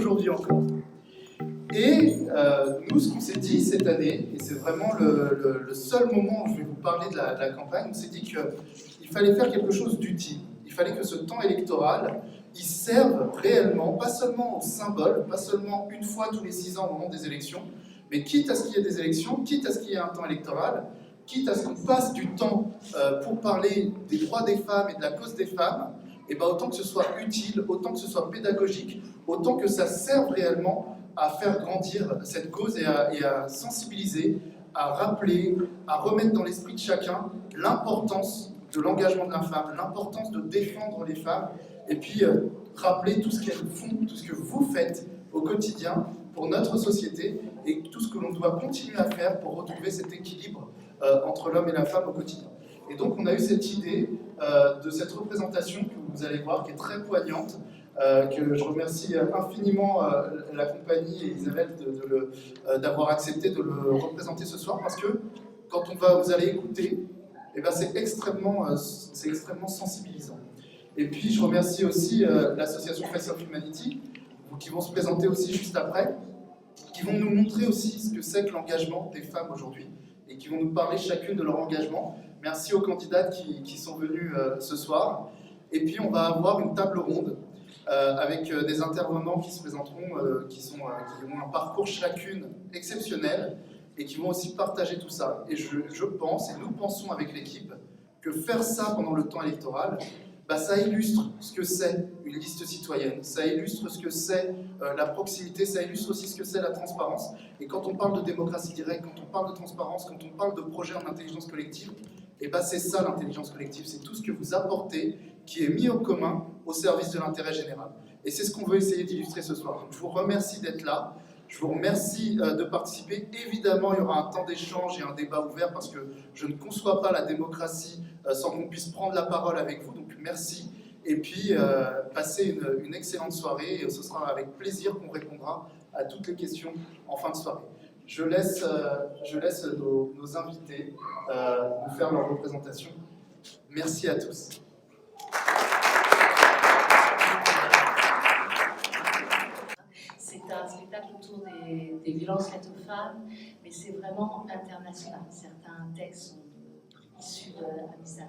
aujourd'hui encore. Et nous, ce qu'on s'est dit cette année, et c'est vraiment le seul moment où je vais vous parler de la campagne, on s'est dit qu'il fallait faire quelque chose d'utile. Il fallait que ce temps électoral, il serve réellement, pas seulement au symbole, pas seulement une fois tous les 6 ans au moment des élections, mais quitte à ce qu'il y ait des élections, quitte à ce qu'il y ait un temps électoral, quitte à ce qu'on passe du temps pour parler des droits des femmes et de la cause des femmes, et ben autant que ce soit utile, autant que ce soit pédagogique, autant que ça serve réellement à faire grandir cette cause et à sensibiliser, à rappeler, à remettre dans l'esprit de chacun l'importance de l'engagement de la femme, l'importance de défendre les femmes, et puis rappeler tout ce qu'elles font, tout ce que vous faites au quotidien pour notre société, et tout ce que l'on doit continuer à faire pour retrouver cet équilibre entre l'homme et la femme au quotidien. Et donc on a eu cette idée de cette représentation que vous allez voir, qui est très poignante, que je remercie infiniment la compagnie et Isabelle d'avoir accepté de le représenter ce soir, parce que quand vous allez écouter, eh ben c'est extrêmement sensibilisant. Et puis je remercie aussi l'association Face of Humanity, qui vont se présenter aussi juste après, qui vont nous montrer aussi ce que c'est que l'engagement des femmes aujourd'hui, et qui vont nous parler chacune de leur engagement. Merci aux candidates qui sont venues ce soir. Et puis on va avoir une table ronde avec des intervenants qui se présenteront, qui ont un parcours chacune exceptionnel, et qui vont aussi partager tout ça. Et je pense, et nous pensons avec l'équipe, que faire ça pendant le temps électoral, bah, ça illustre ce que c'est une liste citoyenne, ça illustre ce que c'est la proximité, ça illustre aussi ce que c'est la transparence. Et quand on parle de démocratie directe, quand on parle de transparence, quand on parle de projet en intelligence collective, et bah, c'est ça l'intelligence collective, c'est tout ce que vous apportez qui est mis en commun au service de l'intérêt général. Et c'est ce qu'on veut essayer d'illustrer ce soir. Donc, je vous remercie d'être là. Je vous remercie de participer. Évidemment, il y aura un temps d'échange et un débat ouvert, parce que je ne conçois pas la démocratie sans qu'on puisse prendre la parole avec vous. Donc merci. Et puis, passez une excellente soirée. Et ce sera avec plaisir qu'on répondra à toutes les questions en fin de soirée. Je laisse nos invités nous faire leur représentation. Merci à tous. C'est un spectacle autour des violences faites aux femmes, mais c'est vraiment international. Certains textes sont issus de l'Amnesty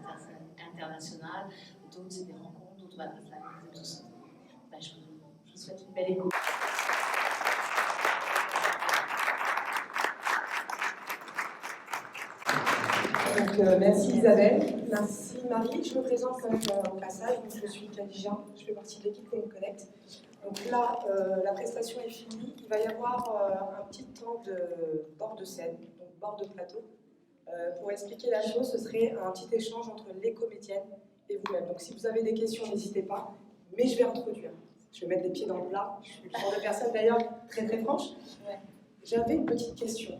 International, d'autres c'est des rencontres, d'autres voilà, tout ça. Ben, je vous souhaite une belle écoute. Donc, merci Isabelle, merci Marie. Je me présente au passage, donc je suis Khadija, je fais partie de l'équipe Women Connect. Donc là, la prestation est finie, il va y avoir un petit temps de bord de scène, donc bord de plateau. Pour expliquer la chose, ce serait un petit échange entre les comédiennes et vous-même. Donc si vous avez des questions, n'hésitez pas, mais je vais introduire. Je vais mettre les pieds dans le plat, je suis le genre de personne d'ailleurs très très franche. J'avais une petite question.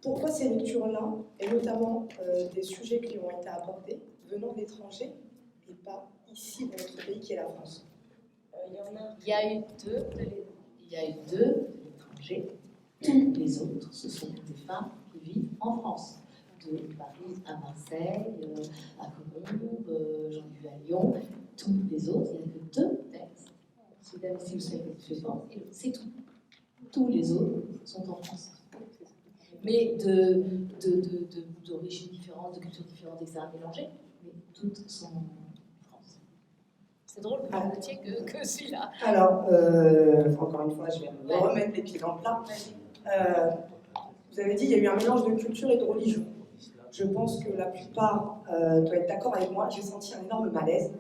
Pourquoi ces lectures-là, et notamment des sujets qui ont été abordés, venant de l'étranger, et pas ici dans notre pays qui est la France? Il y a eu deux de l'étranger. Toutes les autres, ce sont des femmes qui vivent en France. De Paris à Marseille, à Colombes, j'en ai vu à Lyon. Toutes les autres, il n'y a que 2 textes. Si vous savez c'est tout. Tous les autres sont en France. Mais d'origines différentes, de cultures différentes, etc. mélangées, mais toutes sont en France. C'est drôle que vous notiez que celui-là. Alors, encore une fois, je vais me remettre les pieds dans le plat. Vous avez dit qu'il y a eu un mélange de culture et de religion. Je pense que la plupart doivent être d'accord avec moi. J'ai senti un énorme malaise.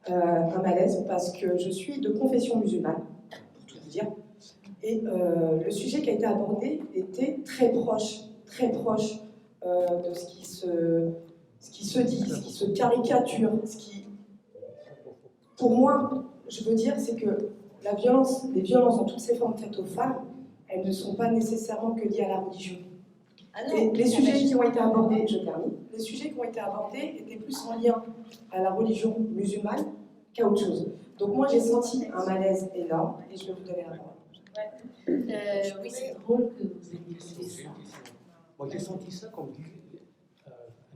Un malaise parce que je suis de confession musulmane, pour tout vous dire. Et le sujet qui a été abordé était très proche de ce qui se dit, ce qui se caricature, Pour moi, je veux dire, c'est que les violences dans toutes ces formes faites aux femmes, elles ne sont pas nécessairement que liées à la religion. Ah non, et les sujets qui ont été abordés, je termine, les sujets qui ont été abordés étaient plus en lien à la religion musulmane qu'à autre chose. Donc moi, j'ai senti un malaise énorme et je vais vous donner la parole. Oui, c'est drôle que vous ayez fait ça. Moi, j'ai senti ça comme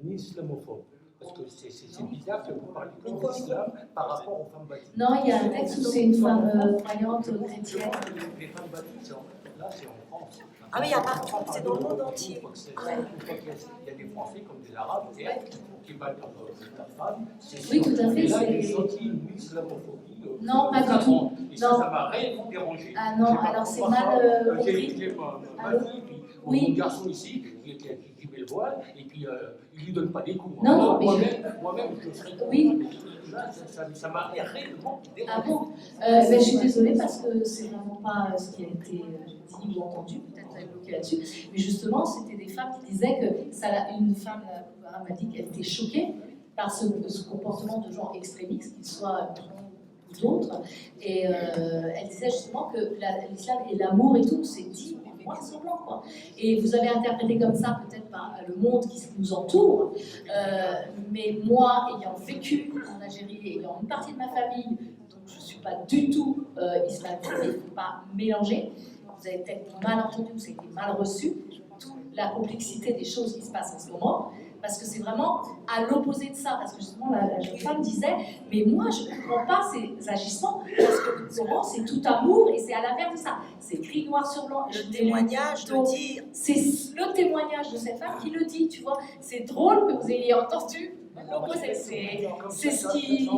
un islamophobe. Parce que c'est bizarre que vous parlez de l'islam par rapport aux femmes baptisées. Non, il y a un texte où c'est une femme croyante chrétienne. Les femmes baptisées, là c'est en France. Ah mais il y a partout, c'est dans le monde entier. Une fois qu'il y a des Français comme des Arabes qui battent la femme. Oui, tout à fait. Et là, il est sorti une islamophobie. Non, pas du tout. Et ça m'a réellement dérangé. Ah non, alors c'est mal compris. J'ai ma fille, puis mon garçon ici, qui met le voile, et puis il ne lui donne pas des coups. Non, Moi-même, je serais. Oui. Là, ça m'a réellement dérangé. Ah bon Je suis désolée parce que c'est vraiment pas ce qui a été dit ou entendu, peut-être elle est bloquée là-dessus. Mais justement, c'était des femmes qui disaient que une femme m'a dit qu'elle était choquée par ce comportement de gens extrémistes, qu'ils soient ou d'autres. Et elle disait justement que l'islam et l'amour et tout, c'est dit noir sur blanc, quoi. Et vous avez interprété comme ça peut-être par le monde qui nous entoure, mais moi, ayant vécu en Algérie, ayant une partie de ma famille, donc je ne suis pas du tout islamiste, il ne faut pas mélanger. Vous avez peut-être mal entendu, vous avez été mal reçu, toute la complexité des choses qui se passent en ce moment, parce que c'est vraiment à l'opposé de ça, parce que justement la jeune femme disait, mais moi je ne comprends pas ces agissements, parce que Coran c'est tout amour et c'est à l'inverse de ça, c'est écrit noir sur blanc. Le témoignage de dire. C'est le témoignage de cette femme qui le dit, tu vois, c'est drôle que vous ayez entendu. C'est ce qui.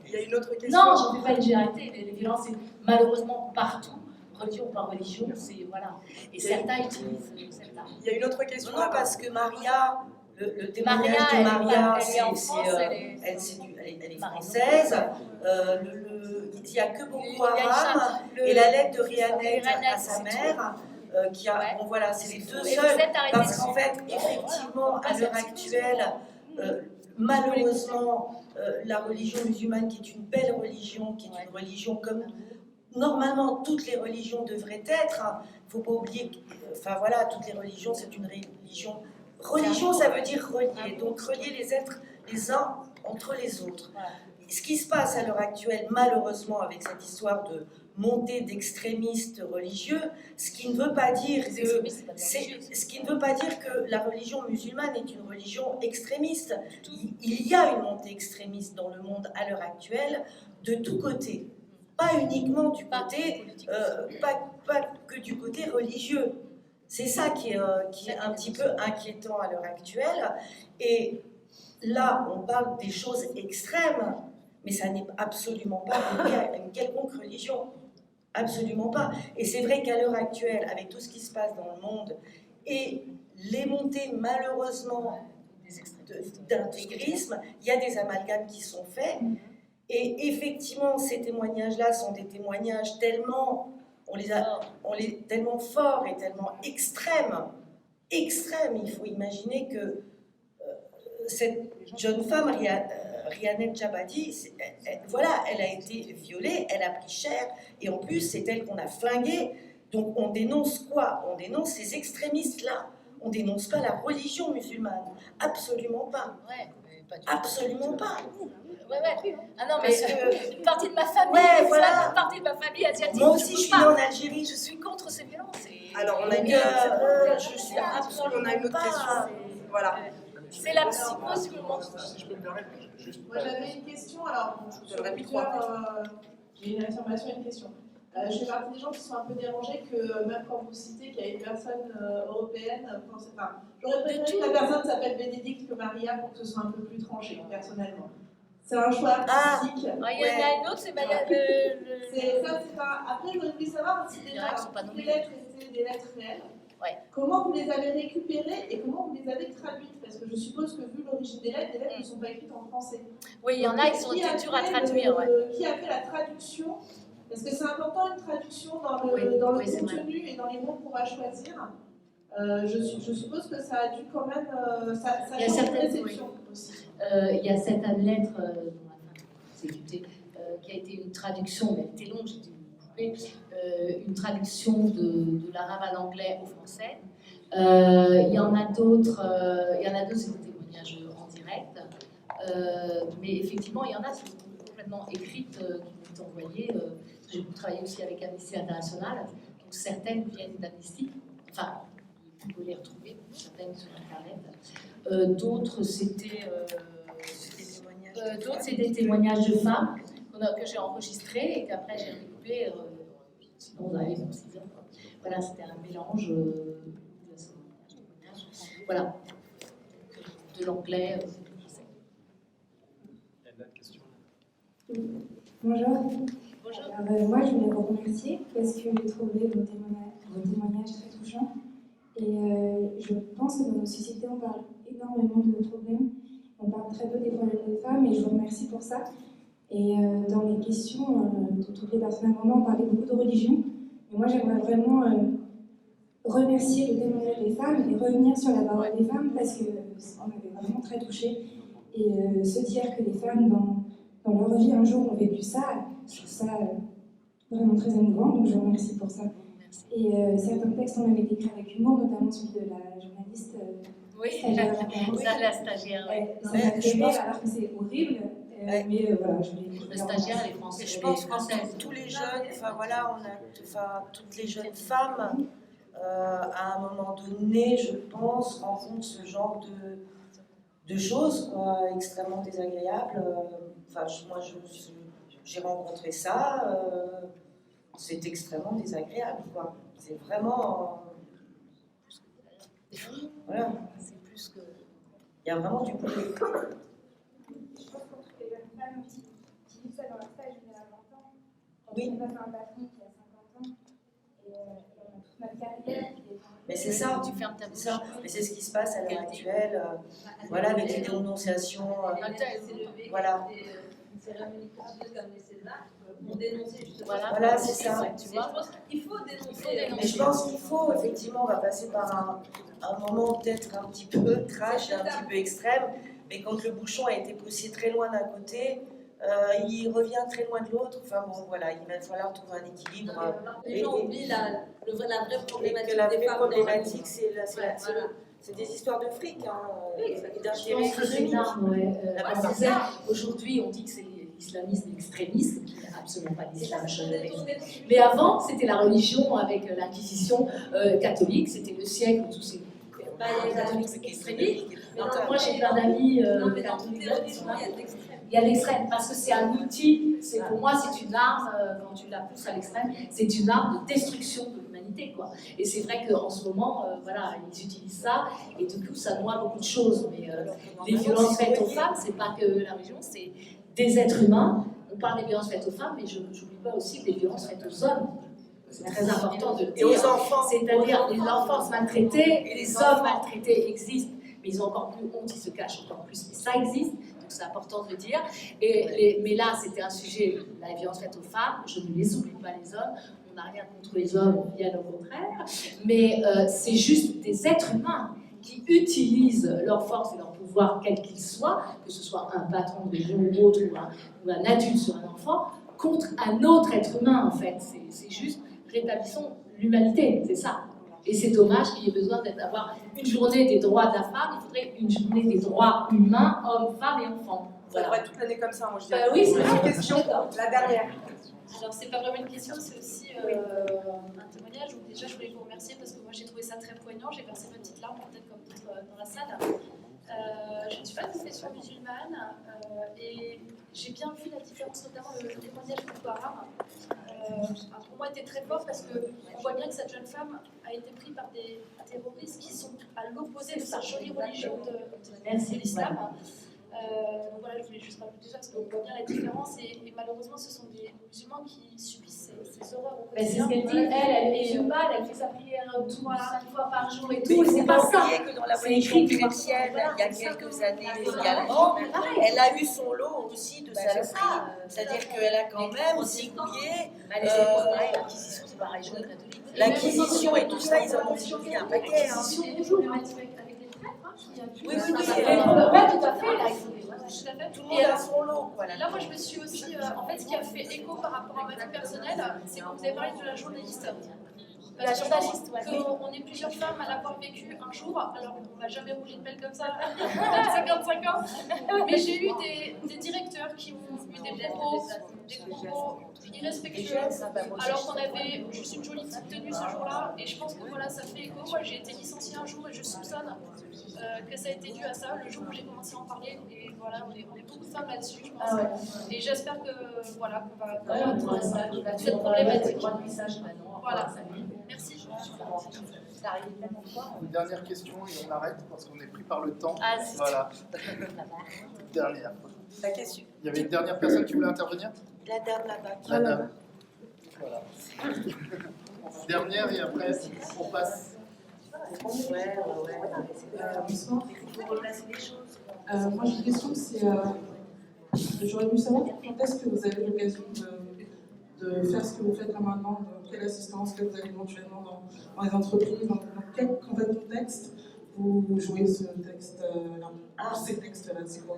Il y a une autre question. Non, j'en fais pas une généralité, les violences c'est malheureusement partout. Religion par religion, c'est voilà. Et certains utilisent certains. Il y a une autre question. Non, parce que Maria, le témoignage Maria, de Maria, elle est en France, elle est française. Il n'y a que Boko Haram et la lettre de Rihanna à sa mère. Qui a, bon, voilà, c'est les deux seuls. Parce qu'en fait, effectivement, à l'heure actuelle, malheureusement, la religion musulmane, qui est une belle religion, qui est une religion comme normalement toutes les religions devraient être, il ne faut pas oublier que, enfin voilà, toutes les religions, c'est une religion. Religion, ça veut dire relier, donc relier les êtres les uns entre les autres. Ce qui se passe à l'heure actuelle, malheureusement, avec cette histoire de montée d'extrémistes religieux, ce qui ne veut pas dire que la religion musulmane est une religion extrémiste. Il y a une montée extrémiste dans le monde à l'heure actuelle, de tous côtés. Pas uniquement du côté, pas que du côté religieux. C'est ça qui est un petit peu inquiétant à l'heure actuelle. Et là, on parle des choses extrêmes, mais ça n'est absolument pas une quelconque religion. Absolument pas. Et c'est vrai qu'à l'heure actuelle, avec tout ce qui se passe dans le monde, et les montées, malheureusement, d'intégrisme, il y a des amalgames qui sont faits. Et effectivement, ces témoignages-là sont des témoignages tellement, tellement forts et tellement extrêmes. Il faut imaginer que cette jeune femme, Rihanna Djabadi, voilà, elle a été violée, elle a pris cher, et en plus, c'est elle qu'on a flinguée. Donc on dénonce quoi? On dénonce ces extrémistes-là. On dénonce pas la religion musulmane. Absolument pas. Absolument pas. Ah non, mais une partie de ma famille, voilà. Une partie de ma famille asiatique. Moi aussi, je suis née en Algérie. Je suis contre ces violences. Alors, on a une autre question. Voilà. C'est la psychose que l'on Si je peux me permettre, juste. Moi, j'avais une question. Alors, j'ai une affirmation et une question. Je fais partie des gens qui sont un peu dérangés que, même quand vous citez qu'il y a une personne européenne, j'aurais préféré que la personne s'appelle Bénédicte que Maria pour que ce soit un peu plus tranché, personnellement. C'est un choix artistique. Il y en a une autre, c'est Madame. C'est pas. Après, j'aurais voulu savoir si déjà toutes les lettres étaient des lettres réelles. Ouais. Comment vous les avez récupérées et comment vous les avez traduites? Parce que je suppose que, vu l'origine des lettres ne sont pas écrites en français. Oui, il y en a qui sont durs à traduire. Qui a fait la traduction? Parce que c'est important, une traduction dans le contenu et dans les mots qu'on va choisir. Je suppose que ça a dû quand même. Ça change de réception aussi. Il y a certaines lettres dont la fin exécutée qui a été une traduction, mais elle était longue, j'ai dû couper, une traduction de l'arabe à l'anglais au français. Il y en a d'autres, c'est des témoignages en direct. Mais effectivement, il y en a qui sont complètement écrites, qui sont envoyées. J'ai travaillé aussi avec Amnesty International, donc certaines viennent d'Amnesty. Enfin, Vous pouvez les retrouver, certaines sur Internet. D'autres, c'était des témoignages de femmes que j'ai enregistrés et qu'après j'ai recoupés. Sinon, on avait 6 heures. Voilà, c'était un mélange de témoignages. Voilà, de l'anglais. Bonjour. Bonjour. Alors, moi, je voulais vous remercier parce que j'ai trouvé vos témoignages très touchants. Et je pense que dans nos sociétés, on parle énormément de problèmes. On parle très peu des problèmes des femmes et je vous remercie pour ça. Et dans les questions de toutes les personnes à un moment, on parlait beaucoup de religion. Mais moi, j'aimerais vraiment remercier le témoignage des femmes et revenir sur la parole des femmes parce qu'on m'avait vraiment très touchée. Et se dire que les femmes, dans leur vie, un jour, ont vécu ça, je trouve ça vraiment très émouvant. Donc, je vous remercie pour ça. Et certains textes ont même été écrits avec humour, notamment celui de la journaliste stagiaire. La stagiaire, oui. Je pense alors que c'est horrible, mais voilà, je voulais. Le stagiaire, elle est française. Je pense que tous les jeunes, toutes les jeunes femmes, à un moment donné, je pense, rencontrent ce genre de choses extrêmement désagréables. Moi, j'ai rencontré ça. C'est extrêmement désagréable, quoi. C'est vraiment. Voilà. C'est plus que. Il y a vraiment du bruit. Je pense qu'on trouve les jeunes femmes qui vivent ça dans leur stage, mais à 20 ans. Oui. On passe un patron qui a 50 ans et on a toute notre carrière qui est. Mais c'est ça, Tu fermes ta c'est ça. Mais c'est ce qui se passe à l'heure actuelle. Voilà, avec les dénonciations. Voilà. Une cérémonie comme les Césars pour dénoncer justement. Voilà, c'est ça. Tu vois. Je pense qu'il faut dénoncer. Mais je pense qu'il faut, effectivement, on va passer par un moment peut-être un petit peu trash, un petit peu extrême, mais quand le bouchon a été poussé très loin d'un côté, il revient très loin de l'autre. Enfin bon, voilà, il va falloir trouver un équilibre. Les gens oublient la vraie problématique que la des vraie femmes. problématique, c'est des histoires de fric, et d'intérêt économique. Parce que aujourd'hui, on dit que c'est l'islamisme extrémiste, qui n'est absolument pas l'islam. Mais avant, c'était la religion avec l'Inquisition catholique. C'était le siècle où tous ces catholiques extrémistes. Moi, j'ai plein d'amis catholiques. Il y a l'extrême, parce que c'est un outil, pour moi c'est une arme, quand tu la pousses à l'extrême, c'est une arme de destruction de l'humanité, quoi. Et c'est vrai qu'en ce moment, voilà, ils utilisent ça, et du coup ça noie beaucoup de choses. Mais les violences faites aux femmes, c'est pas que la religion, c'est des êtres humains. On parle des violences faites aux femmes, mais je n'oublie pas aussi des violences faites aux hommes. C'est très important de le dire. Et aux enfants. C'est-à-dire les enfants maltraités, et les hommes maltraités existent, mais ils ont encore plus honte, ils se cachent encore plus. Mais ça existe. Donc c'est important de le dire. Mais là, c'était un sujet, la violence faite aux femmes. Je ne les oublie pas, les hommes. On n'a rien contre les hommes, bien au contraire. Mais c'est juste des êtres humains qui utilisent leur force et leur pouvoir, quel qu'il soit, que ce soit un patron de région ou autre, ou un adulte sur un enfant, contre un autre être humain, en fait. C'est juste, rétablissons l'humanité, c'est ça. Et c'est dommage qu'il y ait besoin d'avoir une journée des droits de la femme, il faudrait une journée des droits humains, hommes, femmes et enfants. Ça devrait être toute l'année comme ça, moi je dirais. Oui, c'est une question, la dernière. Alors, c'est pas vraiment une question, c'est aussi un témoignage où déjà je voulais vous remercier parce que moi j'ai trouvé ça très poignant, j'ai versé ma petite larme, peut-être comme d'autres dans la salle. Je ne suis pas de confession musulmane et j'ai bien vu la différence, notamment le témoignage de Boko Haram. Pour moi, était très fort parce qu'on voit bien que cette jeune femme a été prise par des terroristes qui sont à l'opposé de sa jolie religion de l'islam. Donc voilà, je voulais juste rajouter ça parce qu'on voit bien la différence et malheureusement, ce sont des musulmans qui subissent ces horreurs au C'est quotidien. ce qu'elle dit, elle est musulmane, elle fait sa prière 5 fois par jour et tout, Mais et c'est pas ça. que dans la religion chrétienne, il y a quelques années également, elle a eu son lot aussi de saloperies. C'est-à-dire qu'elle a quand même zigouillé. L'Inquisition, c'est pareil, je catholique. L'Inquisition et tout ça, ils en ont zigouillé un paquet. Oui, tout à fait, là, tout le monde a son lot. Voilà. Là, moi, je me suis aussi. En fait, ce qui a fait écho par rapport à ma vie personnelle, c'est quand vous avez parlé de la journaliste. Parce que je pense qu'on est plusieurs femmes à l'avoir vécu un jour, alors on va jamais rouler de pelle comme ça, à 55 ans. Mais j'ai eu des directeurs qui ont eu des propos irrespectueux, alors qu'on avait juste une jolie petite tenue ce jour-là. Et je pense que voilà, ça fait écho. Moi, j'ai été licenciée un jour et je soupçonne que ça a été dû à ça, le jour où j'ai commencé à en parler. Et voilà, on est beaucoup de femmes là-dessus, je pense. Et j'espère que voilà, qu'on va cette problématique. Voilà. Merci. Ça arrive tellement fort. Une dernière question et on arrête parce qu'on est pris par le temps. Ah, zut. Voilà. Dernière. La question. Il y avait une dernière personne qui voulait intervenir? La dame là-bas. La dame. Voilà. Dernière et après on passe. Bonsoir. Il faut replacer les choses. Moi j'ai une question, c'est j'aurais voulu savoir quand est-ce que vous avez l'occasion de faire ce que vous faites là maintenant, quelle assistance que vous avez éventuellement dans les entreprises, dans quel contexte vous jouez ce texte-là, ces textes-là, c'est quoi?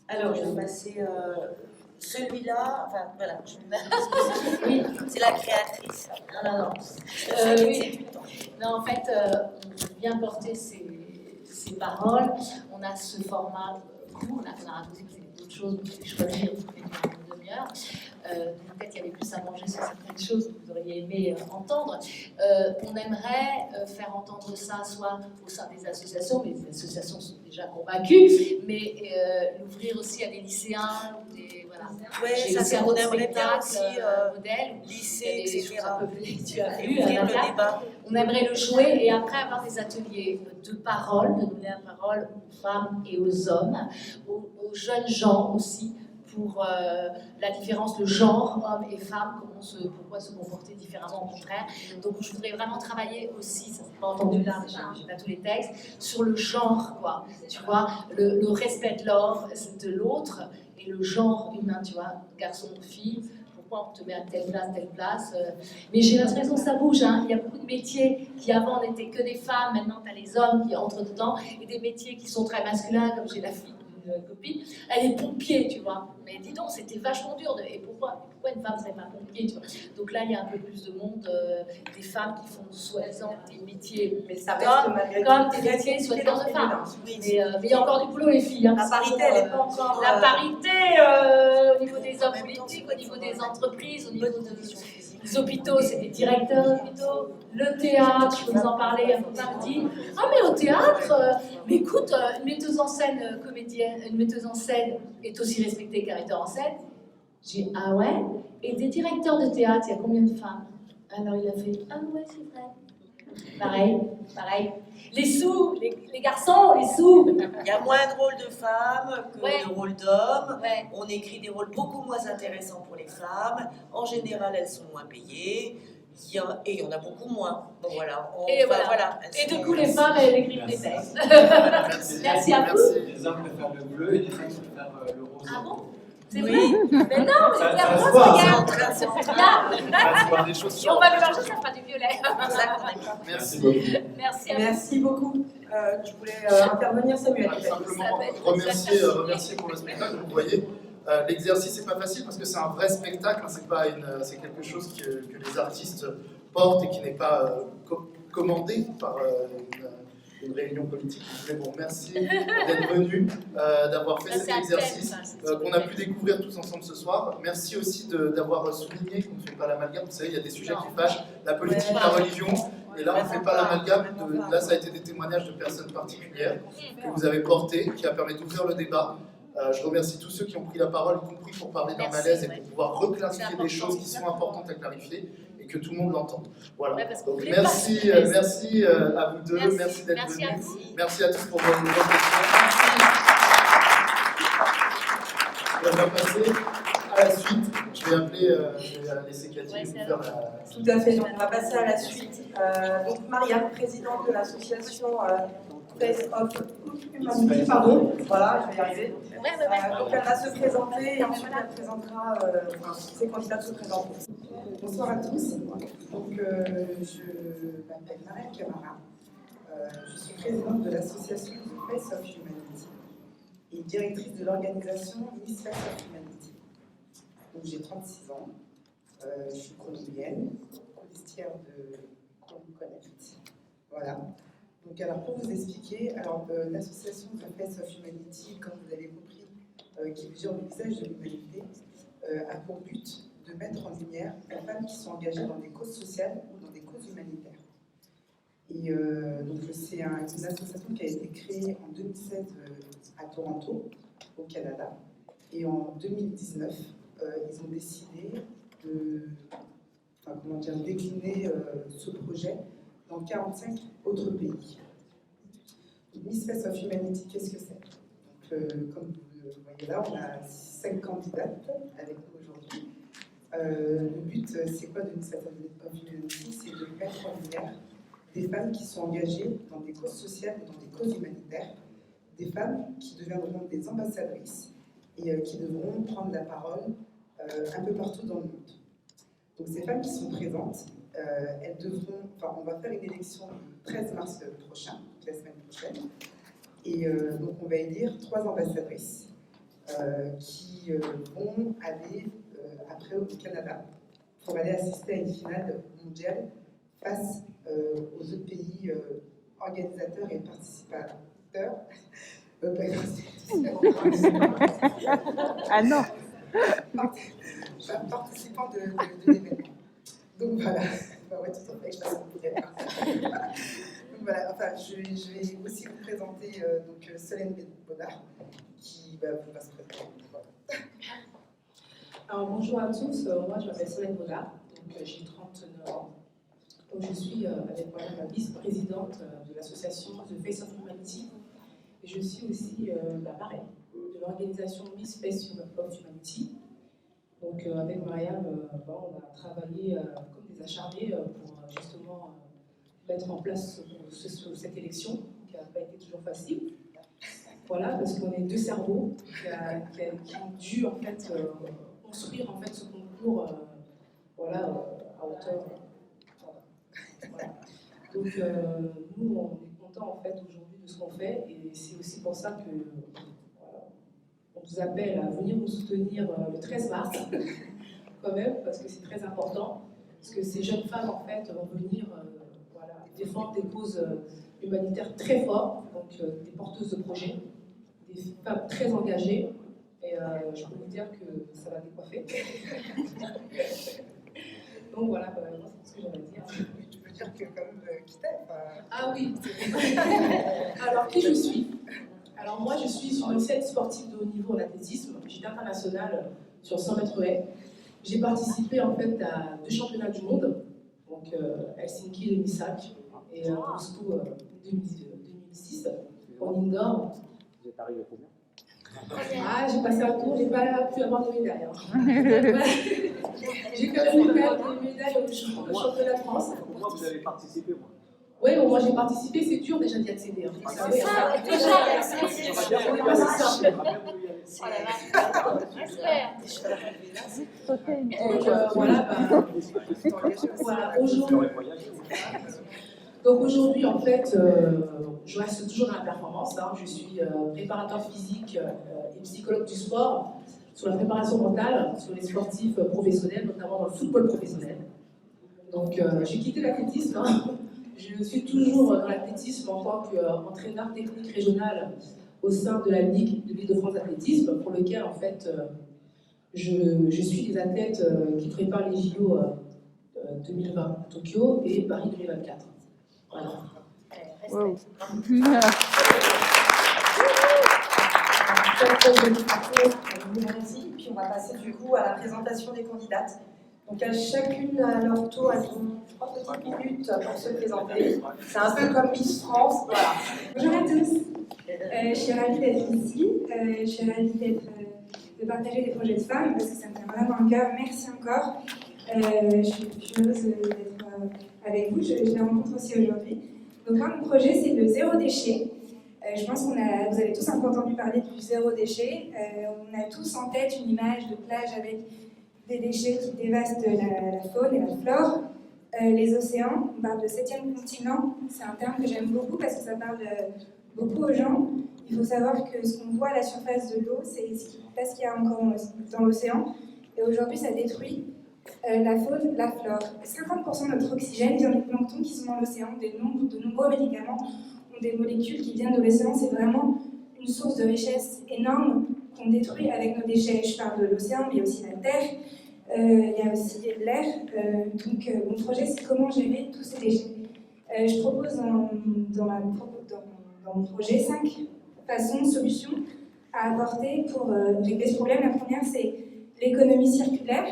Alors, je vais passer celui-là, enfin voilà, oui, c'est la créatrice. Non. Oui. Non, en fait, on vient porter ces paroles. On a ce format court, on a rajouté d'autres choses, vous pouvez choisir, vous pouvez faire une demi-heure. Peut-être qu'il y avait plus à manger sur certaines choses que vous auriez aimé entendre. On aimerait faire entendre ça soit au sein des associations, mais les associations sont déjà convaincues, mais l'ouvrir aussi à des lycéens, ou des, voilà. Oui, ça c'est on aimerait bien aussi modèle, lycée, etc. Tu as vu, le débat. On aimerait le jouer et après avoir des ateliers de parole, de donner la parole aux femmes et aux hommes, aux jeunes gens aussi, pour la différence de genre, hommes et femmes, pourquoi se comporter différemment au contraire. Donc je voudrais vraiment travailler aussi, ça c'est pas entendu là, j'ai pas tous les textes, sur le genre, quoi. Tu vois, le respect de l'autre et le genre humain, tu vois, garçon, fille. Pourquoi on te met à telle place. Mais j'ai l'impression que ça bouge, hein. Il y a beaucoup de métiers qui avant n'étaient que des femmes, maintenant tu as les hommes qui entrent dedans, et des métiers qui sont très masculins, comme j'ai la fille d'une copine, elle est pompier, tu vois. Mais dis donc, c'était vachement dur. Et pourquoi une femme ne serait pas pompier, tu vois. Donc là, il y a un peu plus de monde, des femmes qui font soi-disant des métiers, mais ça comme des métiers soi-disant de femmes. Mais il y a encore du boulot, les filles. Hein, la parité, elle n'est pas encore... La parité, au niveau des hommes politiques, au niveau des entreprises, au niveau des hôpitaux, c'est des directeurs d'hôpitaux. Le théâtre, je peux vous en parler, un copain me dit « Ah mais au théâtre, mais écoute, une metteuse en scène comédienne, une metteuse en scène est aussi respectée qu'un metteur en scène. » J'ai dit « Ah ouais? Et des directeurs de théâtre, il y a combien de femmes ?» Alors il a fait « Ah ouais, c'est vrai. » Pareil. Les sous, les garçons, les sous. Il y a moins de rôles de femmes que de rôles d'hommes. Ouais. On écrit des rôles beaucoup moins intéressants pour les femmes. En général, elles sont moins payées. Et il y en a beaucoup moins. Bon, voilà. Et du coup, les femmes, elles écrivent des textes. Merci à vous. Les hommes préfèrent le bleu et les femmes préfèrent le rose. Ah bon? C'est vrai? Mais non, mais la rose, regarde, ça fait bien. Et on va mélanger, ça fera du violet. Merci beaucoup. Merci beaucoup. Tu voulais intervenir, Samuel? Simplement remercier pour le spectacle. Vous voyez, l'exercice n'est pas facile parce que c'est un vrai spectacle. C'est quelque chose que les artistes portent et qui n'est pas commandé par une réunion politique. Je voulais vous remercier d'être venus, d'avoir fait cet exercice qu'on a pu découvrir tous ensemble ce soir. Merci aussi d'avoir souligné qu'on ne fait pas l'amalgame. Vous savez, il y a des sujets qui fâchent, la politique, la religion, et là on ne fait pas l'amalgame. Là, ça a été des témoignages de personnes particulières que vous avez portés, qui a permis d'ouvrir le débat. Je remercie tous ceux qui ont pris la parole, y compris pour parler d'un malaise et pour pouvoir reclarifier des choses qui sont importantes à clarifier et que tout le monde l'entende. Voilà. Donc, merci à vous deux, merci d'être venus. Merci à tous pour vos questions. On va passer à la suite. Je vais laisser Cathy vous faire la... Tout à fait, donc on va passer à la suite. Donc Marianne, présidente de l'association Face of Humanity, pardon, voilà, je vais y arriver. Donc elle va se présenter et ensuite elle présentera, ses candidats se présenteront. Bonsoir à tous. Donc, je m'appelle Marianne Camara. Je suis présidente de l'association Face of Humanity et directrice de l'organisation Miss Face of Humanity. Donc, j'ai 36 ans. Je suis colombienne, colistière Voilà. Donc, alors, pour vous expliquer, alors, l'association The Face of Humanity, comme vous l'avez compris, qui mesure le visage de l'humanité, a pour but de mettre en lumière les femmes qui sont engagées dans des causes sociales ou dans des causes humanitaires. Et donc, c'est une association qui a été créée en 2016 à Toronto, au Canada. Et en 2019, ils ont décidé de décliner ce projet dans 45 autres pays. Miss Face of Humanity, qu'est-ce que c'est? Donc, comme vous voyez là, on a 5 candidates avec nous aujourd'hui. Le but, c'est quoi de Miss Face of Humanity? C'est de mettre en lumière des femmes qui sont engagées dans des causes sociales et dans des causes humanitaires, des femmes qui deviendront des ambassadrices et qui devront prendre la parole un peu partout dans le monde. Donc ces femmes qui sont présentes, elles devront, on va faire une élection le 13 mars prochain, la semaine prochaine, et donc on va élire 3 ambassadrices qui vont aller après au Canada pour aller assister à une finale mondiale face aux autres pays organisateurs et participateurs. Ah non. Participants de l'événement. Donc voilà, ouais, tout à fait, je passe un peu donc voilà, enfin, je vais aussi vous présenter donc, Solène Baudard, qui va se présenter. Voilà. Alors, bonjour à tous, moi je m'appelle Solène Baudard, donc j'ai 39 ans. Donc, je suis avec la vice-présidente de l'association The Face of Humanity. Et je suis aussi la marraine de l'organisation Miss Face of Humanity. Donc avec Mariam, on a travaillé comme des acharnés pour justement mettre en place cette élection qui n'a pas été toujours facile. Voilà, parce qu'on est 2 cerveaux qui ont dû en fait construire en fait ce concours voilà, à hauteur. Voilà. Donc nous on est contents en fait aujourd'hui de ce qu'on fait et c'est aussi pour ça que voilà, on vous appelle à venir nous soutenir le 13 mars quand même parce que c'est très important parce que ces jeunes femmes en fait vont venir voilà, défendre des causes humanitaires très fortes, donc des porteuses de projets, des femmes très engagées et je peux vous dire que ça va décoiffer. Donc voilà, c'est ce que j'avais à dire. Dire que quand même qui t'aime. Ah oui. Alors qui je suis? Alors moi je suis une ancienne sportive de haut niveau en athlétisme. J'étais internationale sur 100 mètres haies. J'ai participé en fait à 2 championnats du monde, donc Helsinki et Misak et Moscou 2006 en indoor. Vous êtes arrivé combien? Ah, j'ai passé un tour, j'ai pas pu avoir de médaille. Hein. J'ai quand même eu des médailles au championnat de France. Pour moi, vous avez participé, moi. Oui, bon, moi j'ai participé, c'est dur déjà d'y accéder. Hein. C'est ça, déjà d'y accéder. C'est pas si simple. Donc voilà, aujourd'hui en fait, je reste toujours dans la performance. Hein. Je suis préparateur physique et psychologue du sport sur la préparation mentale, sur les sportifs professionnels, notamment dans le football professionnel. Donc j'ai quitté l'athlétisme. Hein. Je suis toujours dans l'athlétisme en tant qu'entraîneur technique régional au sein de la Ligue de l'Île-de-France d'athlétisme, pour lequel en fait je suis des athlètes qui préparent les JO 2020 à Tokyo et Paris 2024. Voilà. Wow. Merci. Puis on va passer du coup à la présentation des candidates. Donc elles chacune à leur tour, elles ont 3 petites minutes pour se présenter. C'est un peu comme Miss France. Voilà. Bonjour à tous. Je suis ravie d'être ici. Je suis ravie de partager des projets de femmes parce que ça me tient vraiment à cœur. Merci encore. Je suis heureuse d'être avec vous. Je les rencontre aussi aujourd'hui. Donc moi, mon projet, c'est le zéro déchet. Je pense vous avez tous un peu entendu parler du zéro déchet. On a tous en tête une image de plage avec des déchets qui dévastent la faune et la flore. Les océans, on parle de 7e continent. C'est un terme que j'aime beaucoup parce que ça parle beaucoup aux gens. Il faut savoir que ce qu'on voit à la surface de l'eau, c'est ce qu'il y a encore dans l'océan. Et aujourd'hui, ça détruit La faune, la flore. 50% de notre oxygène vient des planctons qui sont dans l'océan. De nombreux médicaments ont des molécules qui viennent de l'océan. C'est vraiment une source de richesse énorme qu'on détruit avec nos déchets. Je parle de l'océan, mais il y a aussi la terre, il y a aussi l'air. Mon projet, c'est comment gérer tous ces déchets. Je propose dans mon projet 5 façons, solutions à apporter pour régler ce problème. La première, c'est l'économie circulaire.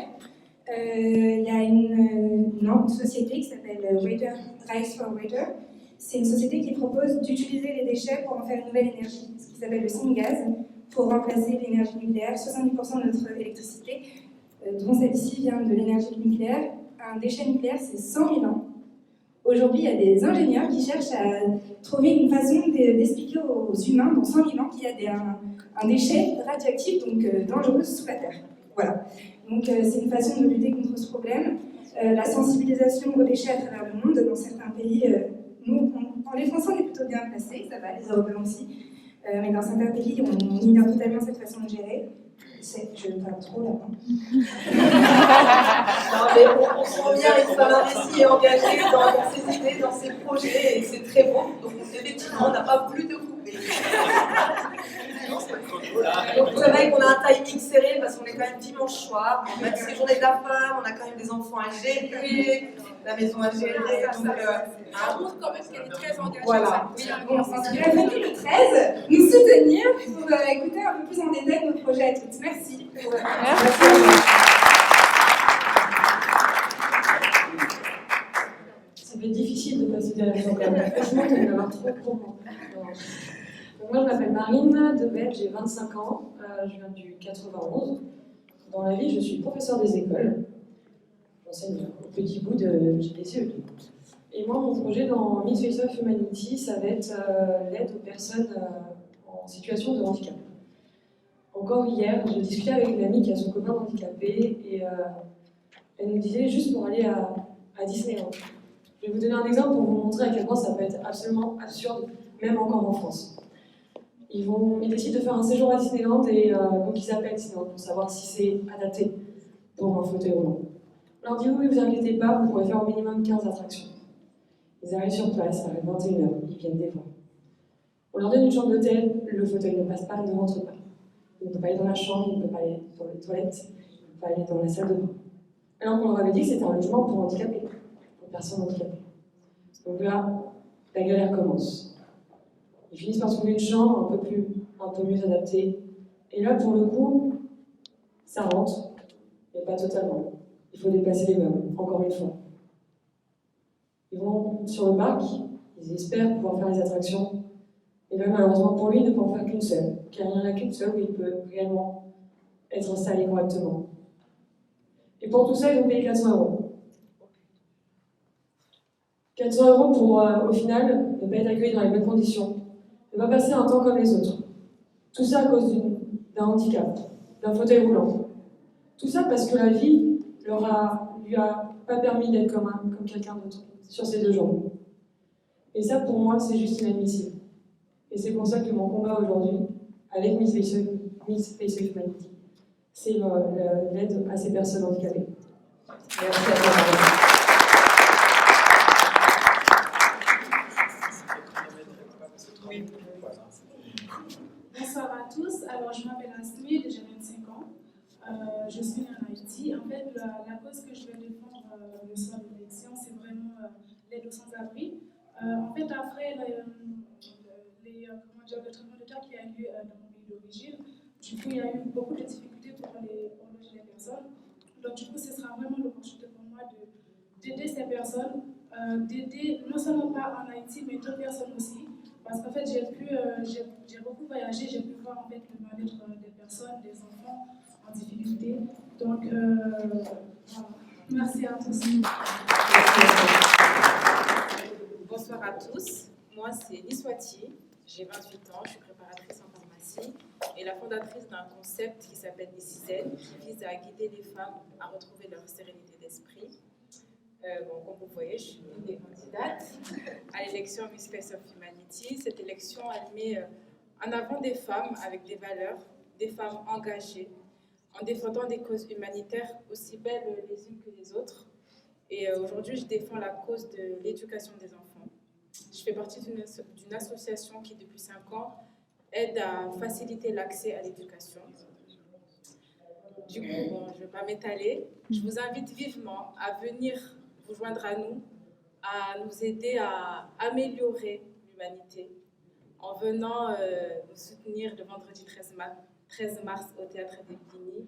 Il y a une société qui s'appelle Rise for Water. C'est une société qui propose d'utiliser les déchets pour en faire une nouvelle énergie, ce qui s'appelle le syngas, pour remplacer l'énergie nucléaire. 70% de notre électricité, dont celle-ci, vient de l'énergie nucléaire. Un déchet nucléaire, c'est 100 000 ans. Aujourd'hui, il y a des ingénieurs qui cherchent à trouver une façon d'expliquer aux humains, dans 100 000 ans, qu'il y a un déchet radioactif, donc dangereux, sous la Terre. Voilà. Donc c'est une façon de lutter contre ce problème. La sensibilisation aux déchets à travers le monde, dans certains pays, les Français, on est plutôt bien placés, ça va, les Européens aussi. Mais dans certains pays, on ignore totalement cette façon de gérer. Je parle trop là. Non, mais on sent bien une femme investie et engagée dans ses idées, dans ses projets, et c'est très beau. Donc effectivement, on n'a pas plus de couper. Donc c'est vrai qu'on a un timing serré parce qu'on est quand même dimanche soir, même si c'est journée de la femme, on a quand même des enfants à gérer, la maison à gérer. Donc ça montre quand même qu'elle est très engagée. Voilà. Bon, venez le 13 nous soutenir pour écouter un peu plus en détail nos projets à toutes. Merci. Ça va être difficile de passer derrière son câble. Franchement, tu vas avoir trop pour moi. Moi, je m'appelle Marine Debel, j'ai 25 ans, je viens du 91. Dans la vie, je suis professeure des écoles. J'enseigne au petit bout de GPCE. Et moi, mon projet dans Meet Face of Humanity, ça va être l'aide aux personnes en situation de handicap. Encore hier, j'ai discuté avec une amie qui a son copain handicapé et elle nous disait juste pour aller à Disneyland. Je vais vous donner un exemple pour vous montrer à quel point ça peut être absolument absurde, même encore en France. Ils décident de faire un séjour à Disneyland et donc ils appellent Disneyland pour savoir si c'est adapté pour un fauteuil roulant. On leur dit oui, vous inquiétez pas, vous pourrez faire au minimum 15 attractions. Ils arrivent sur place, ça arrive 21h, ils viennent des fois. On leur donne une chambre d'hôtel, le fauteuil ne passe pas, ne rentre pas. Il ne peut pas aller dans la chambre, il ne peut pas aller dans les toilettes, il ne peut pas aller dans la salle de bain. Alors qu'on leur avait dit que c'était un logement pour handicapés, pour personnes handicapées. Donc là, la galère commence. Ils finissent par trouver une chambre un peu mieux adaptée. Et là, pour le coup, ça rentre, mais pas totalement. Il faut déplacer les meubles, encore une fois. Ils vont sur le parc, ils espèrent pouvoir faire les attractions. Et là, malheureusement pour lui, il ne peut en faire qu'une seule. Car il n'y en a qu'une seule où il peut réellement être installé correctement. Et pour tout ça, ils ont payé 400 €. 400 € pour, au final, ne pas être accueillis dans les bonnes conditions. Ne pas passer un temps comme les autres. Tout ça à cause d'un handicap, d'un fauteuil roulant. Tout ça parce que la vie lui a pas permis d'être comme quelqu'un d'autre, sur ses deux jambes. Et ça, pour moi, c'est juste inadmissible. Et c'est pour ça que mon combat aujourd'hui, avec Meet Face of Humanity, c'est l'aide à ces personnes handicapées. Merci à vous. Bonsoir à tous. Alors, je m'appelle Astrid, j'ai 25 ans. Je suis en Haïti. En fait, la cause que je vais défendre le soir de l'élection, c'est vraiment l'aide aux sans-abri. En fait, après le traitement de terre qui a eu lieu dans mon pays d'origine, du coup, il y a eu beaucoup de difficultés pour loger les personnes. Donc, du coup, ce sera vraiment l'opportunité pour moi d'aider ces personnes, d'aider non seulement pas en Haïti, mais d'autres personnes aussi. Parce qu'en fait, j'ai beaucoup voyagé, j'ai pu voir en fait, le mal-être des personnes, des enfants en difficulté. Donc, voilà. Merci à tous. Bonsoir à tous. Moi, c'est Niswati. J'ai 28 ans, je suis préparatrice en pharmacie et la fondatrice d'un concept qui s'appelle Décisaine, qui vise à guider les femmes à retrouver leur sérénité d'esprit. Comme vous voyez, je suis une des candidates à l'élection Miss Face of Humanity. Cette élection, elle met en avant des femmes avec des valeurs, des femmes engagées, en défendant des causes humanitaires aussi belles les unes que les autres. Et aujourd'hui, je défends la cause de l'éducation des enfants. Je fais partie d'une association qui, depuis 5 ans, aide à faciliter l'accès à l'éducation. Du coup, bon, je ne vais pas m'étaler. Je vous invite vivement à venir vous joindre à nous aider à améliorer l'humanité en venant nous soutenir le vendredi 13 mars au Théâtre des Bligny.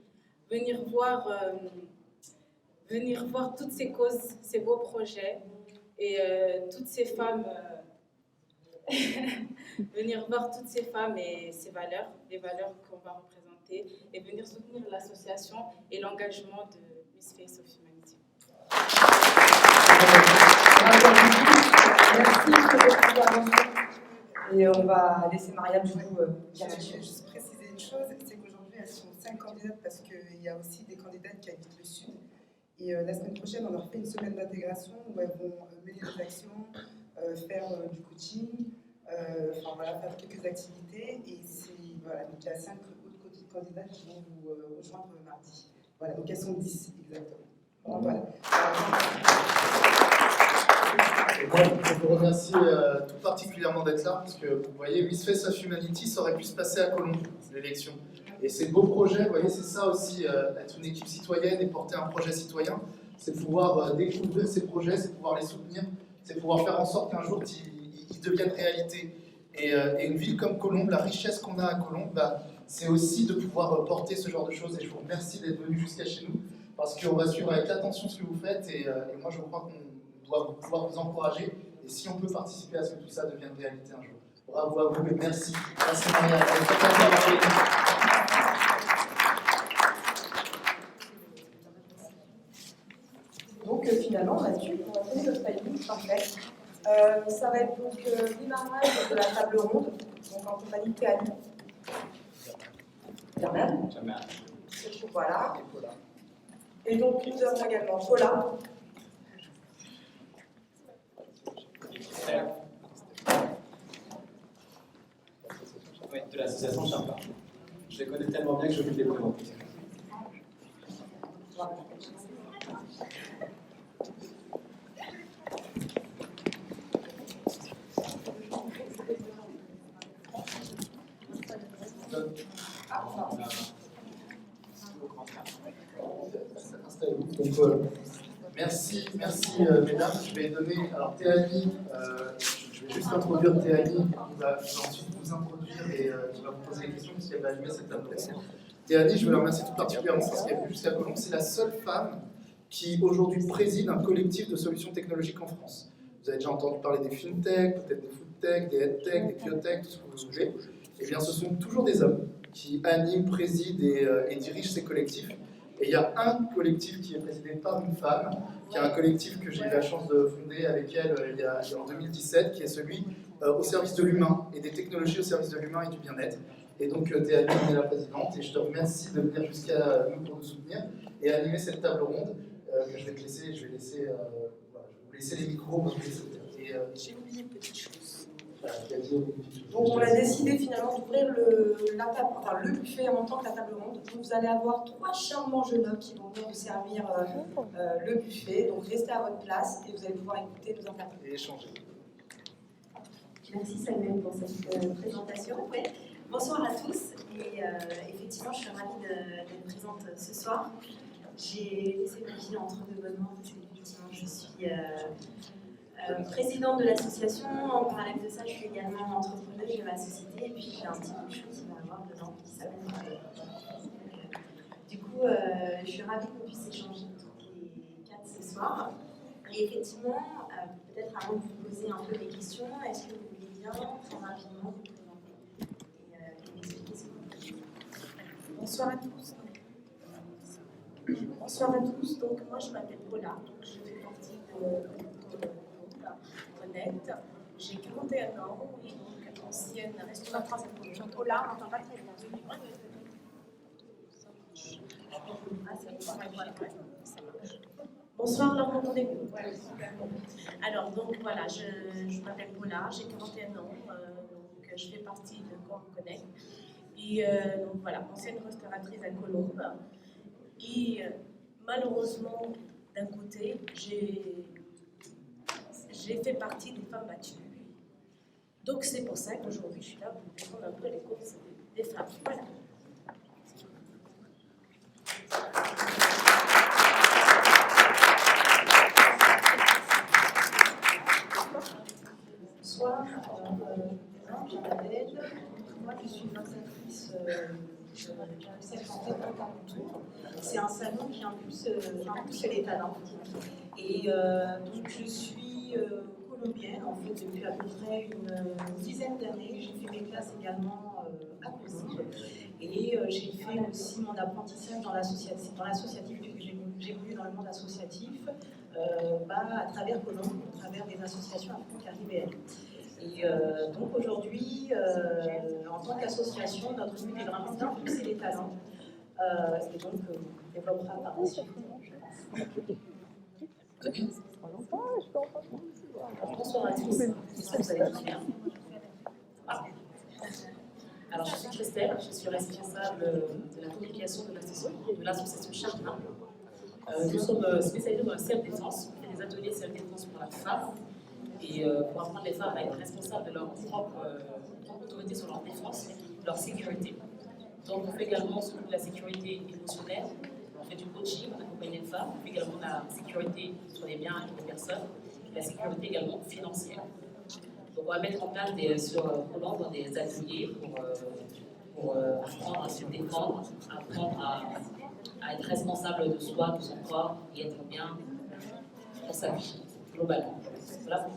Venir voir toutes ces causes, ces beaux projets et toutes ces femmes, venir voir toutes ces femmes et ces valeurs, les valeurs qu'on va représenter, et venir soutenir l'association et l'engagement de Miss Face of Humanity. Merci pour votre intervention. Et on va laisser Mariam du coup Je vais juste préciser une chose, c'est qu'aujourd'hui elles sont 5 candidates parce qu'il y a aussi des candidates qui habitent le Sud. Et la semaine prochaine, on leur fait une semaine d'intégration où elles vont mener des actions, faire du coaching, enfin voilà, faire quelques activités. Et voilà, donc il y a 5 autres candidates qui vont vous rejoindre mardi. Voilà, donc elles sont 10 exactement. Bon, voilà. Et moi, je vous remercie tout particulièrement d'être là, parce que vous voyez, Miss Face of Humanity, ça aurait pu se passer à Colombes, l'élection. Et ces beaux projets, vous voyez, c'est ça aussi, être une équipe citoyenne et porter un projet citoyen, c'est pouvoir découvrir ces projets, c'est pouvoir les soutenir, c'est pouvoir faire en sorte qu'un jour ils deviennent réalité. Et une ville comme Colombes, la richesse qu'on a à Colombes, c'est aussi de pouvoir porter ce genre de choses. Et je vous remercie d'être venu jusqu'à chez nous, parce qu'on va suivre avec attention ce que vous faites. Et moi, je crois qu'on doit pouvoir vous encourager. Et si on peut participer à ce que tout ça devienne réalité un jour. Bravo à vous et merci. Merci Maria. Donc finalement, on a su qu'on va donner notre timing parfait. Ça va être donc démarrage de la table ronde, donc en compagnie de Théanie. Bernard. Voilà. Et donc nous avons également Paula. Oui, de l'association Sherpa. Je les connais tellement bien que je vais les présenter. Donc, merci mesdames. Je vais donner, alors Théanie, je vais juste introduire Théanie, qui va ensuite vous introduire et qui va vous poser des questions puisqu'elle va animer cette table ronde. Théanie, je veux la remercier tout particulièrement parce qu'elle est venue jusqu'à Colombes. C'est la seule femme qui aujourd'hui préside un collectif de solutions technologiques en France. Vous avez déjà entendu parler des fintech, peut-être des foodtech, des headtech, des biotech, tout ce que vous voulez. Eh bien, ce sont toujours des hommes qui animent, président et dirigent ces collectifs. Et il y a un collectif qui est présidé par une femme, qui est un collectif que j'ai eu la chance de fonder avec elle en 2017, qui est celui au service de l'humain et des technologies au service de l'humain et du bien-être. Et donc, Théanie est la présidente, et je te remercie de venir jusqu'à nous pour nous soutenir et animer cette table ronde que je vais te laisser. Je vais vous laisser les micros. J'ai oublié une petite chose. Donc on a décidé finalement d'ouvrir le buffet en même temps que la table ronde. Donc vous allez avoir 3 charmants jeunes hommes qui vont venir vous servir le buffet. Donc restez à votre place et vous allez pouvoir écouter nos intervenants. Et échanger. Merci Samuel pour cette présentation. Ouais. Bonsoir à tous. Et effectivement, je suis ravie d'être présente ce soir. J'ai laissé ma fille entre deux bonnes mains parce qu'effectivement, je suis présidente de l'association. En parallèle de ça, je suis également entrepreneuse de ma société. Et puis, j'ai un petit bouchon qui va avoir dedans qui s'appelle Du coup, je suis ravie qu'on puisse échanger toutes les 4 ce soir. Et effectivement, peut-être avant de vous poser un peu les questions, est-ce que vous voulez bien très rapidement vous présenter et m'expliquer ce que vous faites? Bonsoir à tous. Bonsoir à tous. Donc, moi, je m'appelle Paula. Je fais partie de Connect. J'ai 41 ans et donc ancienne restauratrice. Paula, on n'entend pas très bien. Bonsoir, Laure, m'entendez-vous? Alors, donc voilà, je m'appelle Paula, j'ai 41 ans, donc je fais partie de Connect. Et donc voilà, ancienne restauratrice à Colombes. Et malheureusement, d'un côté, j'ai fait partie des femmes battues. Donc c'est pour ça qu'aujourd'hui, je suis là pour défendre un peu les causes des femmes. Voilà. Bonsoir, je m'appelle. Moi, je suis organisatrice du Santé Tour. C'est un salon qui impulse les talents. Et donc, je suis colombienne, en fait, depuis à peu près une dizaine d'années. J'ai fait mes classes également à Colombes. Et j'ai fait aussi mon apprentissage dans l'associatif, puisque j'ai évolué dans le monde associatif, à travers Colombes, à travers des associations afro-caribéennes. Et donc aujourd'hui, en tant qu'association, notre but est vraiment d'impulser les talents. Et donc, on développera par la suite. Bonsoir à tous, j'espère que vous allez tous bien. Alors, je suis Christelle, je suis responsable de la communication de l'association Charmin. Nous sommes spécialisés dans la self-défense, on fait des ateliers self-défense pour la femme. Et pour apprendre les femmes à être responsables de leur propre autorité sur leur défense, leur sécurité. Donc on fait également de la sécurité émotionnelle, on fait du coaching, on accompagne les femmes, on fait également de la sécurité sur les biens et les personnes, et la sécurité également financière. Donc on va mettre en place sur Colombes des ateliers pour apprendre à se défendre, apprendre à être responsable de soi, de son corps et être bien pour sa vie, globalement. Voilà.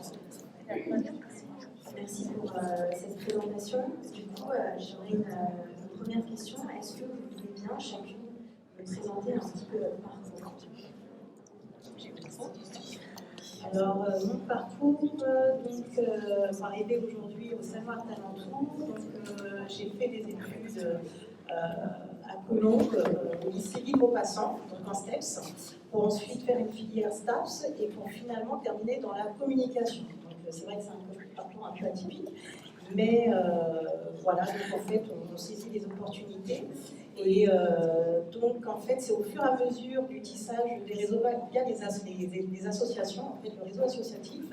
Merci pour cette présentation. Du coup, j'aurais une première question. Est-ce que vous voulez bien chacune me présenter un petit peu votre parcours? Alors, mon parcours, pour arriver aujourd'hui au Savoir Talentour, j'ai fait des études à Colombes, au lycée Libre-Passant, donc en STEPS, pour ensuite faire une filière STAPS et pour finalement terminer dans la communication. Donc c'est vrai que c'est un parcours un peu atypique, mais voilà, donc en fait on saisit les opportunités et donc en fait c'est au fur et à mesure du tissage des réseaux via les associations, en fait le réseau associatif,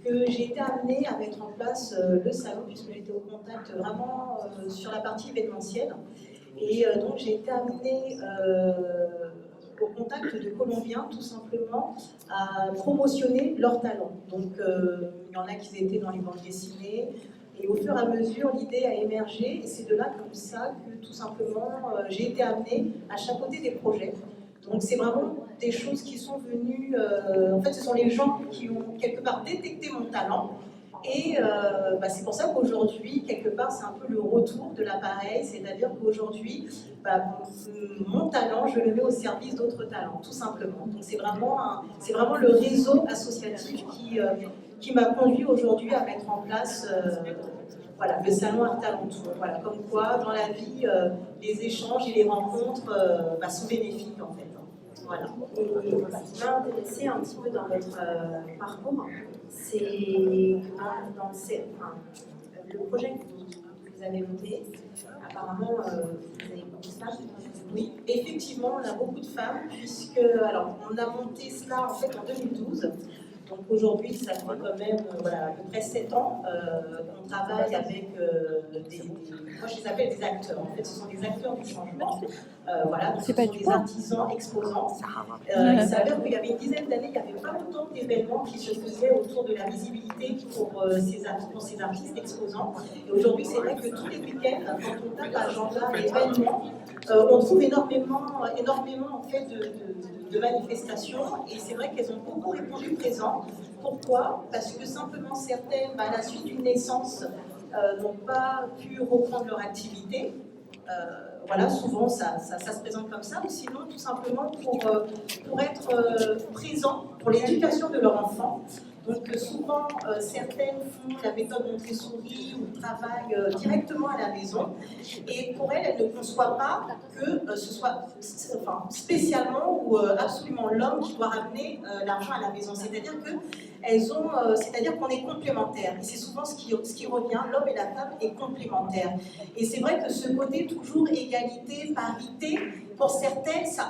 que j'ai été amenée à mettre en place le salon puisque j'étais au contact vraiment sur la partie événementielle. Et donc j'ai été amenée au contact de Colombiens, tout simplement, à promotionner leurs talents. Donc il y en a qui étaient dans les bandes dessinées, et au fur et à mesure, l'idée a émergé, et c'est de là comme ça que tout simplement j'ai été amenée à chapeauter des projets. Donc c'est vraiment des choses qui sont venues, en fait ce sont les gens qui ont quelque part détecté mon talent. Et c'est pour ça qu'aujourd'hui, quelque part, c'est un peu le retour de l'appareil, c'est-à-dire qu'aujourd'hui, mon talent, je le mets au service d'autres talents, tout simplement. Donc c'est vraiment le réseau associatif qui m'a conduit aujourd'hui à mettre en place le salon Art Talentour. Voilà, comme quoi, dans la vie, les échanges et les rencontres sont bénéfiques, en fait. Voilà. Et ce qui m'a intéressé un petit peu dans votre parcours, c'est le projet que vous avez monté. Apparemment, vous avez beaucoup de femmes. Oui, effectivement, on a beaucoup de femmes, on a monté cela en fait en 2012. Donc aujourd'hui, ça fait quand même à peu près 7 ans qu'on travaille avec moi je les appelle des acteurs. En fait, ce sont des acteurs du changement. Donc ce sont des artisans exposants. Il s'avère qu'il y avait une dizaine d'années, il n'y avait pas autant d'événements qui se faisaient autour de la visibilité pour ces artistes exposants. Et aujourd'hui, c'est vrai que tous les week-ends, quand on tape agenda événements, on trouve énormément en fait de manifestations, et c'est vrai qu'elles ont beaucoup répondu présent. Pourquoi? Parce que simplement certaines, à la suite d'une naissance, n'ont pas pu reprendre leur activité. Souvent ça se présente comme ça, ou sinon tout simplement pour être présent pour l'éducation de leur enfant. Donc souvent, certaines font la méthode Montessori ou travaillent directement à la maison. Et pour elles, elles ne conçoivent pas que ce soit spécialement ou absolument l'homme qui doit ramener l'argent à la maison. C'est-à-dire c'est-à-dire qu'on est complémentaires. Et c'est souvent ce qui revient, l'homme et la femme est complémentaire. Et c'est vrai que ce côté toujours égalité, parité, pour certaines, ça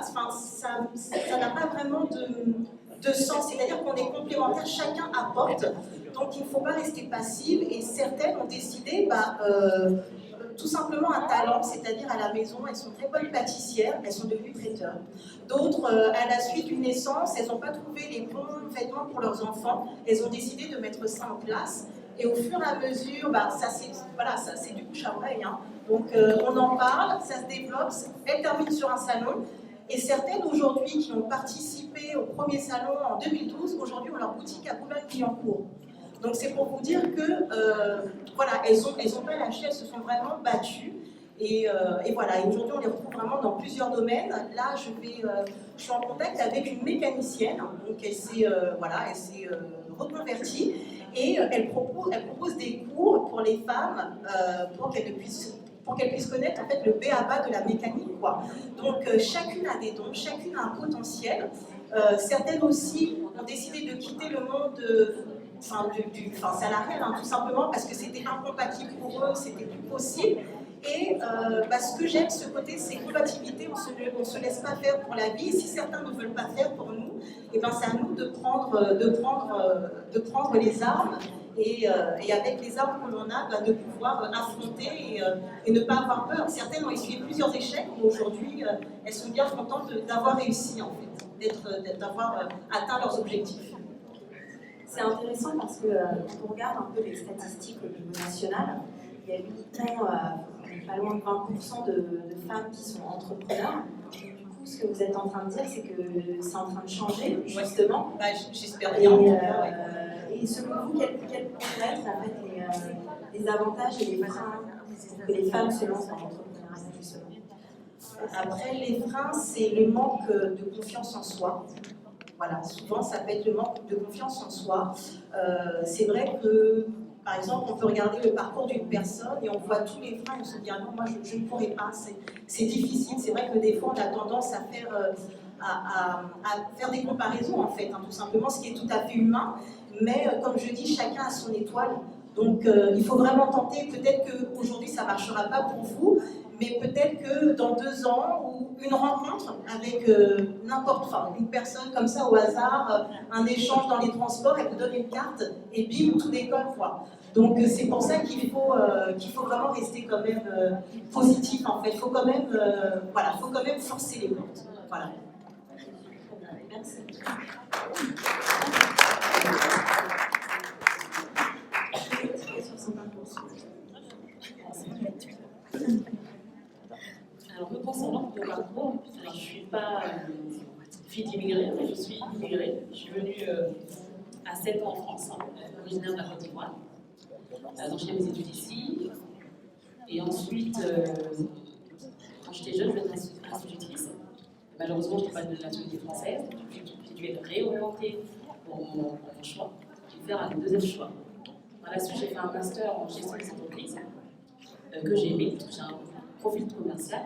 n'a pas vraiment de sens. C'est-à-dire qu'on est complémentaires, chacun apporte. Donc il ne faut pas rester passive. Et certaines ont décidé, tout simplement un talent, c'est-à-dire à la maison, elles sont très bonnes pâtissières, elles sont devenues traiteurs. D'autres, à la suite d'une naissance, elles n'ont pas trouvé les bons vêtements pour leurs enfants, elles ont décidé de mettre ça en place. Et au fur et à mesure, ça c'est du bouche à oreille. Hein. Donc on en parle, ça se développe, elles terminent sur un salon. Et certaines aujourd'hui qui ont participé au premier salon en 2012, aujourd'hui ont leur boutique à Boulogne-Billancourt. Donc c'est pour vous dire que elles ont pas lâché, elles se sont vraiment battues. Et voilà, et aujourd'hui on les retrouve vraiment dans plusieurs domaines. Là je suis en contact avec une mécanicienne, donc elle s'est reconvertie et elle propose des cours pour les femmes pour qu'elles puissent connaître en fait le b.a.-ba de la mécanique, quoi. Donc chacune a des dons, chacune a un potentiel. Certaines aussi ont décidé de quitter le monde salarial, hein, tout simplement parce que c'était incompatible pour eux, c'était plus possible. Et ce que j'aime, ce côté, c'est compatibilité, on ne se laisse pas faire pour la vie. Et si certains ne veulent pas faire pour nous, c'est à nous de prendre les armes et avec les armes que l'on a, de pouvoir affronter et ne pas avoir peur. Certaines ont essuyé plusieurs échecs, mais aujourd'hui, elles sont bien contentes d'avoir réussi, en fait, d'avoir atteint leurs objectifs. C'est intéressant parce que quand on regarde un peu les statistiques au niveau national, il y a uniquement pas loin de 20% de femmes qui sont entrepreneurs. Du coup, ce que vous êtes en train de dire, c'est que c'est en train de changer, justement. J'espère bien. Et selon vous, quels pourraient être en fait, les avantages et les freins que les femmes se lancent dans l'entrepreneuriat, justement? Après, les freins, c'est le manque de confiance en soi. Voilà, souvent ça peut être le manque de confiance en soi. C'est vrai que, par exemple, on peut regarder le parcours d'une personne et on voit tous les freins, on se dit ah non, moi je ne pourrais pas, c'est difficile. C'est vrai que des fois on a tendance à faire des comparaisons en fait, hein, tout simplement, ce qui est tout à fait humain. Mais comme je dis, chacun a son étoile. Donc il faut vraiment tenter. Peut-être qu'aujourd'hui ça ne marchera pas pour vous, mais peut-être que dans 2 ans, ou une rencontre avec une personne comme ça au hasard, un échange dans les transports, elle vous donne une carte et bim, tout décolle, quoi. Donc c'est pour ça qu'il faut vraiment rester quand même positif, en fait. Il faut quand même, faut quand même forcer les portes. Voilà. Merci. Alors, me concernant mon parcours, je ne suis pas fille d'immigrés, mais je suis immigrée. Je suis venue à 7 ans en France, originaire de la Côte d'Ivoire. Donc, j'ai fait mes études ici. Et ensuite, quand j'étais jeune, je voulais être institutrice. Malheureusement, je n'étais pas de nationalité française. J'ai dû être réorientée pour mon choix. J'ai dû faire un deuxième choix. Par la suite, j'ai fait un master en gestion des entreprises que j'ai aimé, parce que j'ai un profil commercial.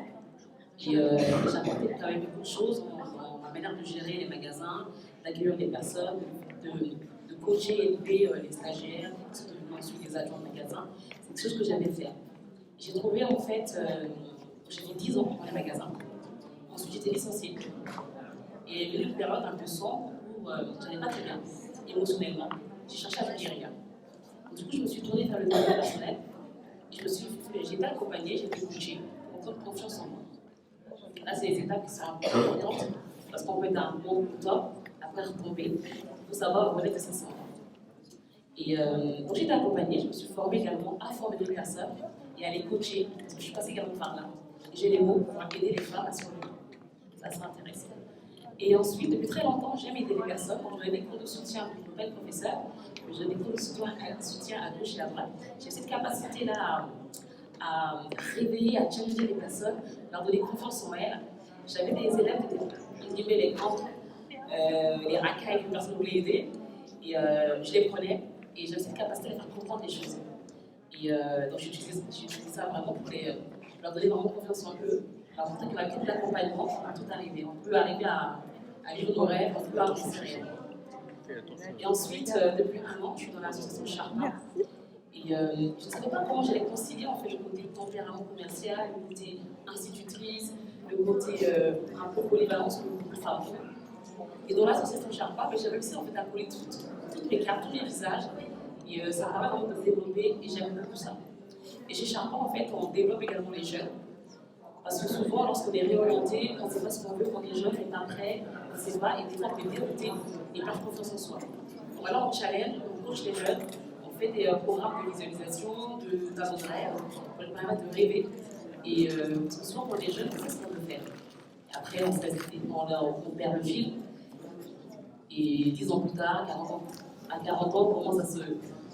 Et j'ai apporté de travailler beaucoup de choses dans ma manière de gérer les magasins, d'accueillir les personnes, de coacher et aider les stagiaires, qui sont devenus ensuite des agents de magasin. C'est quelque chose que j'aimais faire. J'ai trouvé en fait, j'ai fait 10 ans dans les magasins. Ensuite, j'étais licenciée. Et il y a eu une période un peu sombre où je n'allais pas très bien, émotionnellement. J'ai cherché à faire rien. Du coup, je me suis tournée vers le développement personnel. Et j'ai été accompagnée, j'ai été coachée pour prendre confiance en moi. Là, c'est les étapes qui sont importantes parce qu'on peut être à un bon top, après retomber. Il faut savoir remettre sa santé. Et donc, j'ai été accompagnée, je me suis formée également à former des personnes et à les coacher. Parce que je suis passée également par là. J'ai les mots pour aider les femmes à se relever. Ça sera intéressant. Et ensuite, depuis très longtemps, j'aime aider les personnes. Quand je donne des cours de soutien pour de nouvelles professeurs, je donne des cours de soutien à gauche et à droite. J'ai cette capacité-là à réveiller, à challenger les personnes, leur donner confiance en elles. J'avais des élèves qui étaient les cancres, les racailles que personne ne voulait aider. Et je les prenais et j'avais cette capacité à les faire comprendre les choses. Et donc j'utilise ça vraiment pour leur donner vraiment confiance en eux. Alors, pour ça qu'il y a l'accompagnement, on peut tout arriver. On peut arriver à vivre nos rêves, on peut avoir des rêves. Et ensuite, depuis un an, je suis dans l'association Sharpa. Et je ne savais pas comment j'allais concilier en fait, le côté tempérament commercial, le côté institutrice, le côté un peu polyvalence que beaucoup de femmes font. Et dans l'association Sharpa, j'ai réussi en fait, à coller toutes mes cartes, tous mes visages. Et ça m'a vraiment de me développer et j'aime beaucoup ça. Et chez Sharpa, en fait, on développe également les jeunes. Parce que souvent, lorsqu'on est réorienté, on ne sait pas ce qu'on veut quand on est jeune, on est après, on ne sait pas, et des fois on est dérouté et pas de confiance en soi. Donc alors on challenge, on coach les jeunes, on fait des programmes de visualisation, d'avant de rêve, pour leur permettre de rêver. Et parce que souvent, pour les jeunes, c'est ce qu'on veut faire. Et après, on perd le fil. Et 10 ans plus tard, 40 ans, à 40 ans, on commence à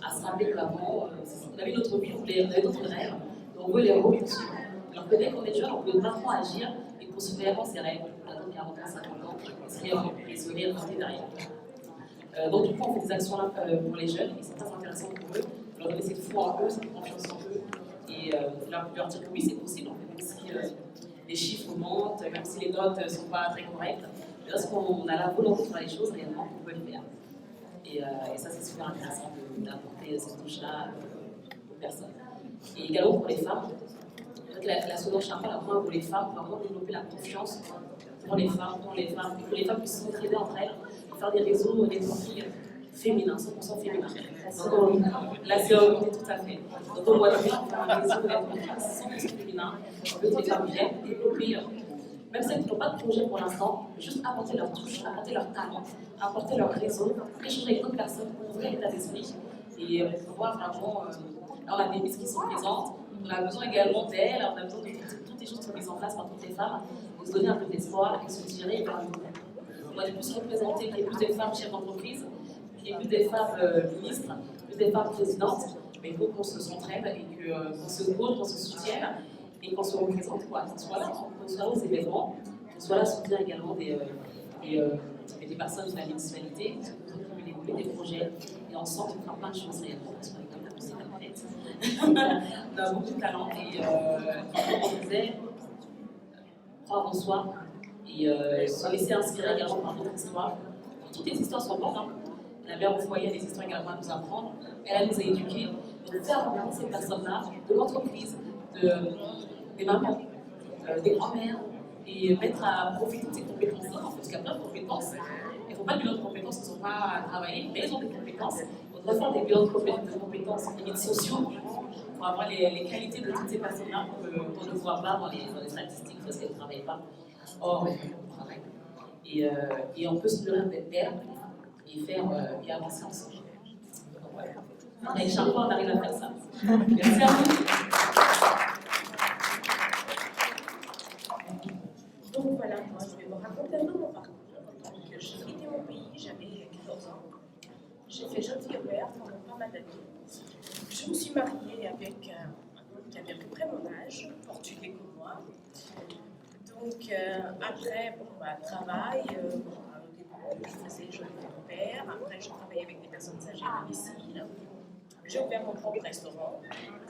se rappeler qu'avant, on avait notre vie, on avait d'autres rêves, et on veut les repousser. Alors que dès qu'on est jeune, on peut maintenant agir et construire réellement ses rêves. On attend 40 ans, 50 ans, et se réinventer derrière. Donc du coup, on fait des actions là pour les jeunes, et c'est très intéressant pour eux. On leur donner cette foi en eux, cette confiance en eux, et leur dire que oui, c'est possible, en fait, même si les chiffres montent, même si les notes ne sont pas très correctes. Lorsqu'on a la volonté de faire les choses, réellement, on peut le faire. Et ça, c'est super intéressant d'apporter cette touche-là aux personnes. Et également pour les femmes, la Solange Sharpa a vraiment pour les femmes, vraiment développer la confiance pour les femmes, que les femmes puissent s'entraider entre elles, faire des réseaux networking féminins, 100% féminins. Donc, là, c'est tout à fait. Donc, on voit bien un réseau networking 100% féminin, que les femmes viennent développer, même celles qui n'ont pas de projet pour l'instant, juste apporter leur touche, apporter leur talent, apporter leur réseau, échanger avec d'autres personnes, ouvrir l'état d'esprit et pouvoir vraiment. Là, on a des miss qui sont présentes. On a besoin également d'elles, on a besoin de toutes les choses qui sont mises en place par toutes les femmes, de se donner un peu d'espoir et se tirer vers le haut. On va plus représenter qu'il y ait plus de femmes chefs d'entreprise, qu'il y ait plus de femmes ministres, plus de femmes présidentes, mais il faut qu'on s'entraide et qu'on se coach, qu'on se soutienne et qu'on se représente, quoi. Qu'on soit là, qu'on soit aux événements, qu'on soit là soutenir également des personnes de la municipalité, qui veulent développer des projets, et ensemble on fera plein de choses réellement, parce qu'on est comme la poussée de la planète. On a beaucoup de talent et comme on disait, croire en soi et se laisser inspirer également par d'autres histoires. Toutes les histoires sont bonnes. Hein. La mère au foyer a des histoires également à nous apprendre. Elle nous a éduqués. Donc faire reprendre ces personnes-là de l'entreprise, des mamans, des grands-mères et mettre à profit toutes ces compétences-là. Parce qu'il y a plein de compétences. Il ne faut pas de bilans de compétences qui ne sont pas à travailler, mais ils ont des compétences. On doit faire des bilans de compétences limites sociaux pour avoir les qualités de toutes ces personnes-là qu'on ne voit pas dans les statistiques parce qu'elles ne travaillent pas. Or, on travaille. Et on peut se nourrir d'elles et avancer ensemble. Voilà. Avec Sharpa, on arrive à faire ça. Merci à vous. Donc voilà, moi je vais vous raconter un peu mon parcours. Donc j'ai quitté mon pays, j'avais 14 ans. J'ai fait jeune fille au père pendant pas mal d'années. Je me suis mariée avec un qui avait à peu près mon âge, portugais comme moi. Donc après, travail, au début je faisais jeune fille au père, après je travaillais avec des personnes âgées à domicile. J'ai ouvert mon propre restaurant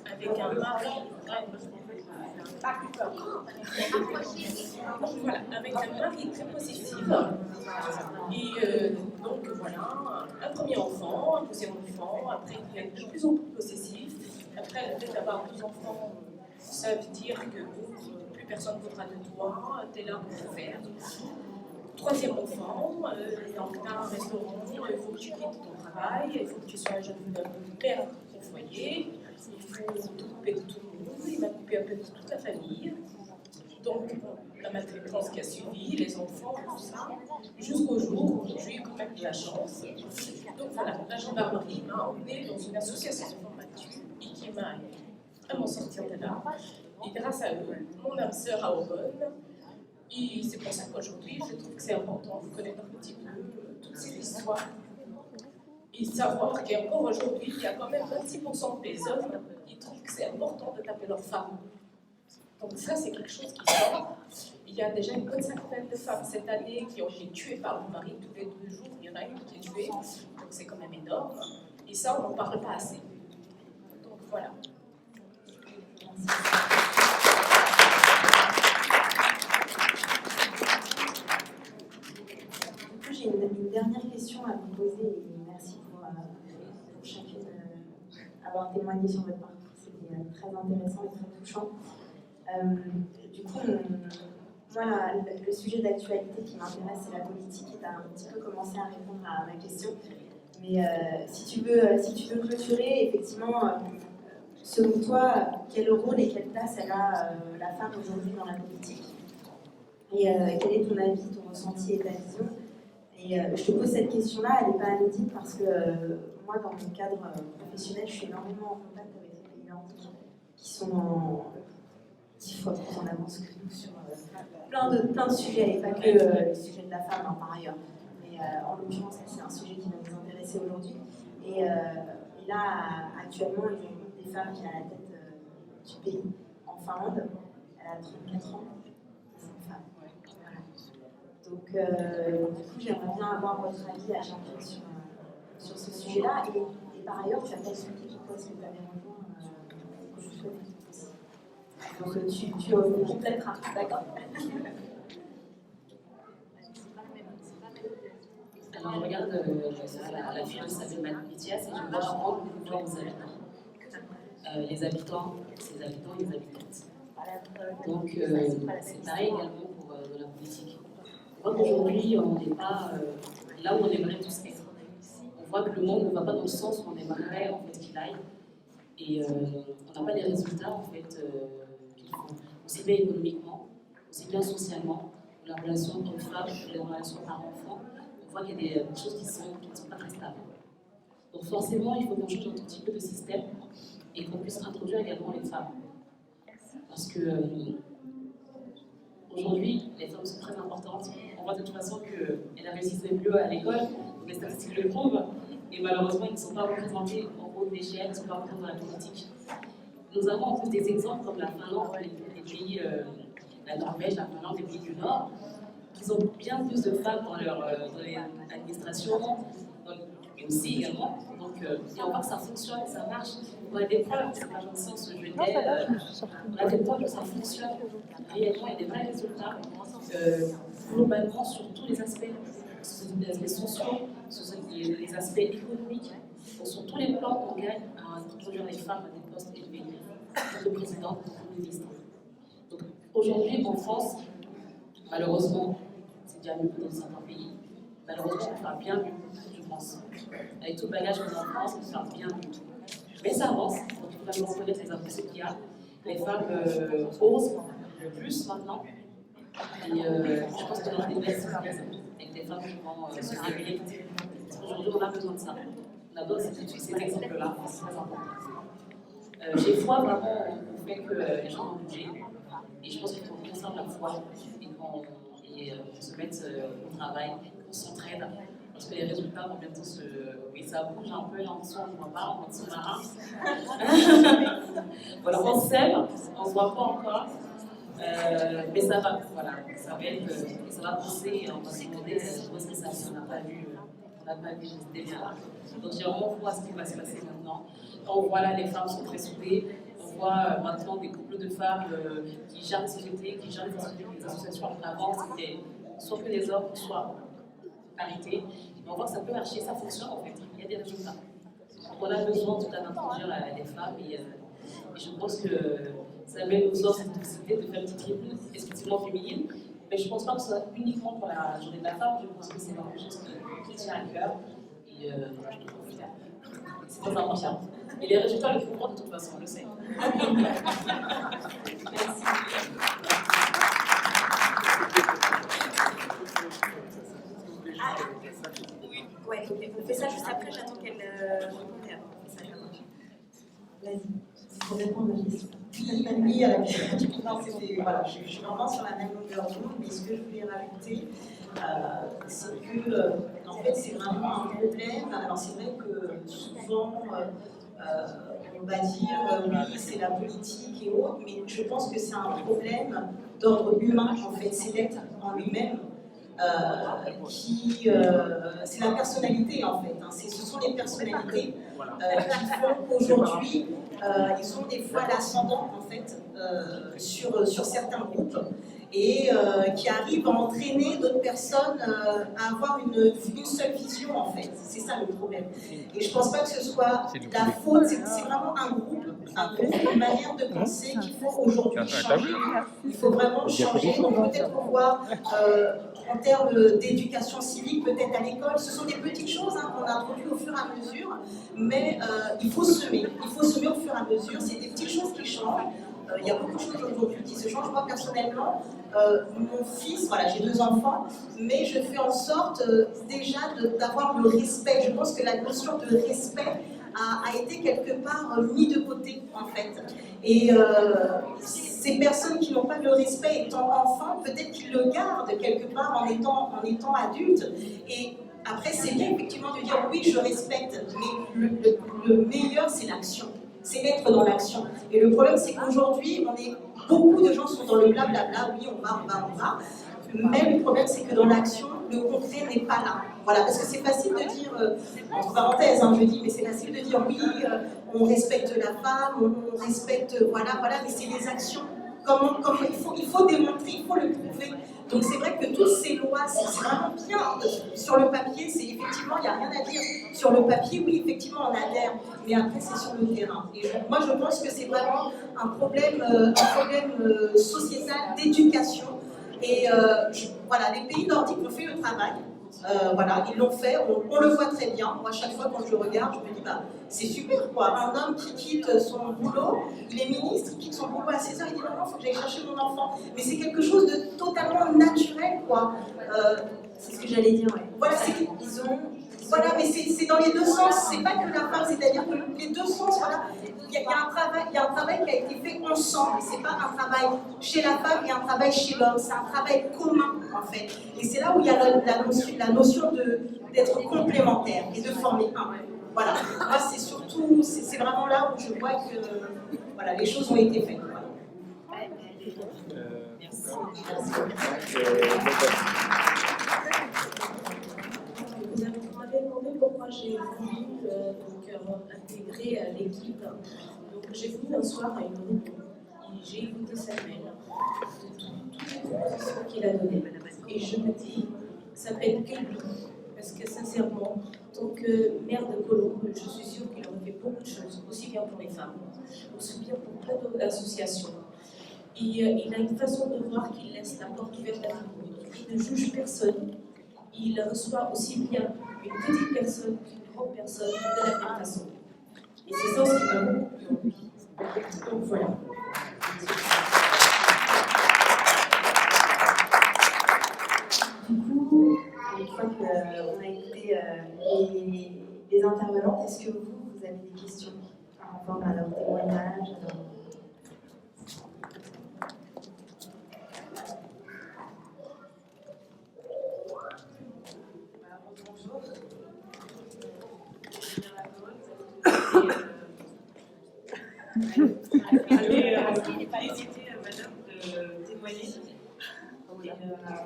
avec un mari. Voilà, avec un mari très positif. Et donc voilà, un premier enfant, un deuxième enfant, après il est de plus en plus possessif. Après, le fait d'avoir 2 enfants, ça veut dire que plus personne ne voudra de toi, tu es là pour tout faire. 3e enfant, donc tu as un restaurant, il faut que tu quittes ton travail, il faut que tu sois un jeune père au foyer, il faut t'occuper de tout le monde, il m'a coupé un peu de toute la famille. Donc, la maternité qui a suivi, les enfants, tout ça, jusqu'au jour où j'ai eu quand même de la chance. Donc voilà, la gendarmerie m'a emmenée dans une association formative et qui m'a aidé à m'en sortir de là. Et grâce à eux, mon âme sœur a Aubonne. Et c'est pour ça qu'aujourd'hui, je trouve que c'est important de connaître un petit peu toutes ces histoires. Et savoir qu'encore aujourd'hui, il y a quand même 26% des hommes qui trouvent que c'est important de taper leurs femmes. Donc ça, c'est quelque chose qui sort. Il y a déjà une bonne cinquantaine de femmes cette année qui ont été tuées par leur mari. Tous les 2 jours, il y en a une qui est tuée. Donc c'est quand même énorme. Et ça, on n'en parle pas assez. Donc voilà. J'ai une dernière question à vous poser avoir témoigné sur votre parcours. C'était très intéressant et très touchant. Du coup, moi, le sujet d'actualité qui m'intéresse, c'est la politique, et tu as un petit peu commencé à répondre à ma question. Mais si tu veux clôturer, effectivement, selon toi, quel rôle et quelle place elle a la femme aujourd'hui dans la politique? Et quel est ton avis, ton ressenti et ta vision? Et je te pose cette question-là, elle n'est pas anodine parce que moi, dans mon cadre professionnel, je suis énormément en contact avec les pays nordiques qui sont 10 fois plus en avance que nous sur plein de sujets, et pas que le sujet de la femme, hein, par ailleurs. Mais en l'occurrence, c'est un sujet qui va nous intéresser aujourd'hui. Et là, actuellement, il y a une des femmes qui est à la tête du pays, en Finlande. Elle a 34 ans. C'est une femme. Voilà. Donc, du coup, j'aimerais bien avoir votre avis à chacun sur ce sujet-là. Et par ailleurs, tu as pas expliqué pourquoi est-ce que tu avais rejoint que je souhaite. Donc, tu compléteras, d'accord? Alors, je regarde la fille qui s'appelle Madame Mithias et je vois vraiment beaucoup de gens aux habitants. Les habitants, ses habitants et les habitantes. Donc, c'est pareil également pour la politique. On voit qu'aujourd'hui, on n'est pas là où on aimerait tous être. On voit que le monde ne va pas dans le sens où on aimerait en fait, qu'il aille. Et on n'a pas les résultats en fait, qu'il faut. Aussi bien économiquement, aussi bien socialement, la relation homme-femme, les relations parents-enfants. On voit qu'il y a des choses qui ne sont pas très stables. Donc forcément, il faut qu'on change un tout petit peu de système et qu'on puisse introduire également les femmes. Parce que aujourd'hui, les femmes sont très importantes. On voit de toute façon qu'elles réussissent mieux à l'école, les statistiques le prouvent, et malheureusement, ils ne sont pas représentés en haut de l'échelle, ils ne sont pas représentés dans la politique. Nous avons en plus des exemples comme la Finlande, les pays, la Norvège, la Finlande, les pays du Nord, qui ont bien plus de femmes dans les administrations, et aussi également. Donc, et on voit que ça fonctionne, ça marche. On a des preuves, c'est pas dans le sens où je disais, on a des preuves que ça fonctionne réellement, il y a des vrais résultats, globalement sur tous les aspects, les aspects sociaux, les aspects économiques. Donc, sur tous les plans, on gagne à introduire les femmes à des postes élevés, de président, de ministre. Donc aujourd'hui, en France, malheureusement, c'est déjà mieux que dans certains pays. Malheureusement, on fera bien mieux, je pense. Avec tout le bagage qu'on a en France, on fera bien mieux. Mais ça avance, donc il faut vraiment reconnaître les avancées qu'il y a. Les femmes osent plus maintenant. Et je pense qu'on a des belles surprises avec des femmes qui vont se révéler. Aujourd'hui, on a besoin de ça. On a besoin de ces exemples-là, c'est très important. J'ai foi vraiment au fait que les gens vont bouger. Et je pense qu'il faut conserver la foi et qu'on se mette au travail, qu'on s'entraide. Parce que les résultats vont bientôt se. Oui, ça bouge un peu là en dessous, on ne voit pas, on est sous-marin. Voilà, on s'aime, on ne se voit pas encore. Mais ça va, voilà, ça va être, ça va pousser et on va se demander où est-ce que ça on n'a pas vu des bien. Donc j'ai vraiment foi à ce qui va se passer maintenant. On voit là, les femmes sont très soudées. On voit maintenant des couples de femmes qui gèrent les sociétés, qui gèrent les associations. Avant, c'était soit que les hommes, soit parité. On voit que ça peut marcher, ça fonctionne en fait. Il y a des résultats. Donc on a besoin en tout cas d'introduire les femmes et je pense que ça met nos offres cette possibilité de faire une petite tribune exclusivement féminine. Mais je ne pense pas que ce soit uniquement pour la journée de la femme, je pense que c'est quelque chose qui tient à cœur. Et je trouve que c'est très important. Et les résultats le feront de toute façon, on le sait. Merci. Ouais, on fait ça juste après, j'attends qu'elle réponde. Vas-y, pour répondre à la question. Oui, à la question. Non, voilà, je suis vraiment sur la même longueur d'onde, mais ce que je voulais rajouter, c'est que, en fait, c'est vraiment un problème. Alors, c'est vrai que souvent, on va dire, oui, c'est la politique et autres, mais je pense que c'est un problème d'ordre humain, en fait, c'est l'être en lui-même. C'est la personnalité en fait, hein. Ce sont les personnalités qui font qu'aujourd'hui ils ont des fois l'ascendant en fait sur certains groupes et qui arrive à entraîner d'autres personnes à avoir une seule vision en fait. C'est ça le problème. Et je pense pas que ce soit la faute, c'est vraiment un groupe, une manière de penser qu'il faut aujourd'hui changer. Il faut vraiment changer, donc peut-être voir en termes d'éducation civique, peut-être à l'école. Ce sont des petites choses qu'on a introduites au fur et à mesure, mais il faut semer au fur et à mesure. C'est des petites choses qui changent. Il y a beaucoup de choses aujourd'hui qui se changent. Moi, personnellement, mon fils, voilà, j'ai 2 enfants, mais je fais en sorte déjà d'avoir le respect. Je pense que la notion de respect a été quelque part mis de côté, en fait. Et ces personnes qui n'ont pas le respect étant enfants, peut-être qu'ils le gardent quelque part en étant adultes. Et après, c'est bien effectivement de dire oui, je respecte, mais le meilleur, c'est l'action. C'est d'être dans l'action. Et le problème, c'est qu'aujourd'hui, beaucoup de gens sont dans le blablabla, oui, on va. Mais le problème, c'est que dans l'action, le concret n'est pas là. Voilà, parce que c'est facile de dire, entre parenthèses, je dis, mais c'est facile de dire oui, on respecte la femme, on respecte, voilà, mais c'est les actions. Il faut démontrer, il faut le prouver. Donc c'est vrai que toutes ces lois, c'est vraiment bien. Sur le papier, c'est effectivement, il n'y a rien à dire. Sur le papier, oui, effectivement, on adhère. Mais après, c'est sur le terrain. Et moi, je pense que c'est vraiment un problème sociétal d'éducation. Et voilà, les pays nordiques ont fait le travail. Voilà, ils l'ont fait, on le voit très bien. Moi, chaque fois quand je regarde, je me dis, c'est super quoi. Un homme qui quitte son boulot, il est ministre, il quitte son boulot à 16h, il dit non, il faut que j'aille chercher mon enfant. Mais c'est quelque chose de totalement naturel quoi. C'est ce que j'allais dire, ouais. Voilà, voilà, mais c'est dans les deux sens, c'est pas que la femme, c'est-à-dire que les deux sens, voilà. Il y a un travail qui a été fait ensemble, c'est pas un travail chez la femme et un travail chez l'homme, c'est un travail commun en fait. Et c'est là où il y a la notion d'être complémentaire et de former un. Voilà, moi c'est surtout, c'est vraiment là où je vois que voilà, les choses ont été faites. Voilà. Vous m'avez demandé pourquoi j'ai voulu intégrer l'équipe. Donc j'ai venu un soir à une réunion et j'ai écouté Samuel de toutes les propositions qu'il a données. Et je me dis, ça peut être que lui. Parce que sincèrement, en tant que maire de Colombes, je suis sûre qu'il aurait fait beaucoup de choses, aussi bien pour les femmes, aussi bien pour plein d'autres associations. Et il a une façon de voir qu'il laisse la porte ouverte à tout le monde. Il ne juge personne. Il reçoit aussi bien une petite personne qu'une grande personne de la même façon. Et c'est ça ce qui m'a beaucoup plu en lui. Donc voilà. Du coup, une fois qu'on a écouté les intervenants, est-ce que vous avez des questions par rapport à leur témoignage? N'hésitez, madame, de témoigner.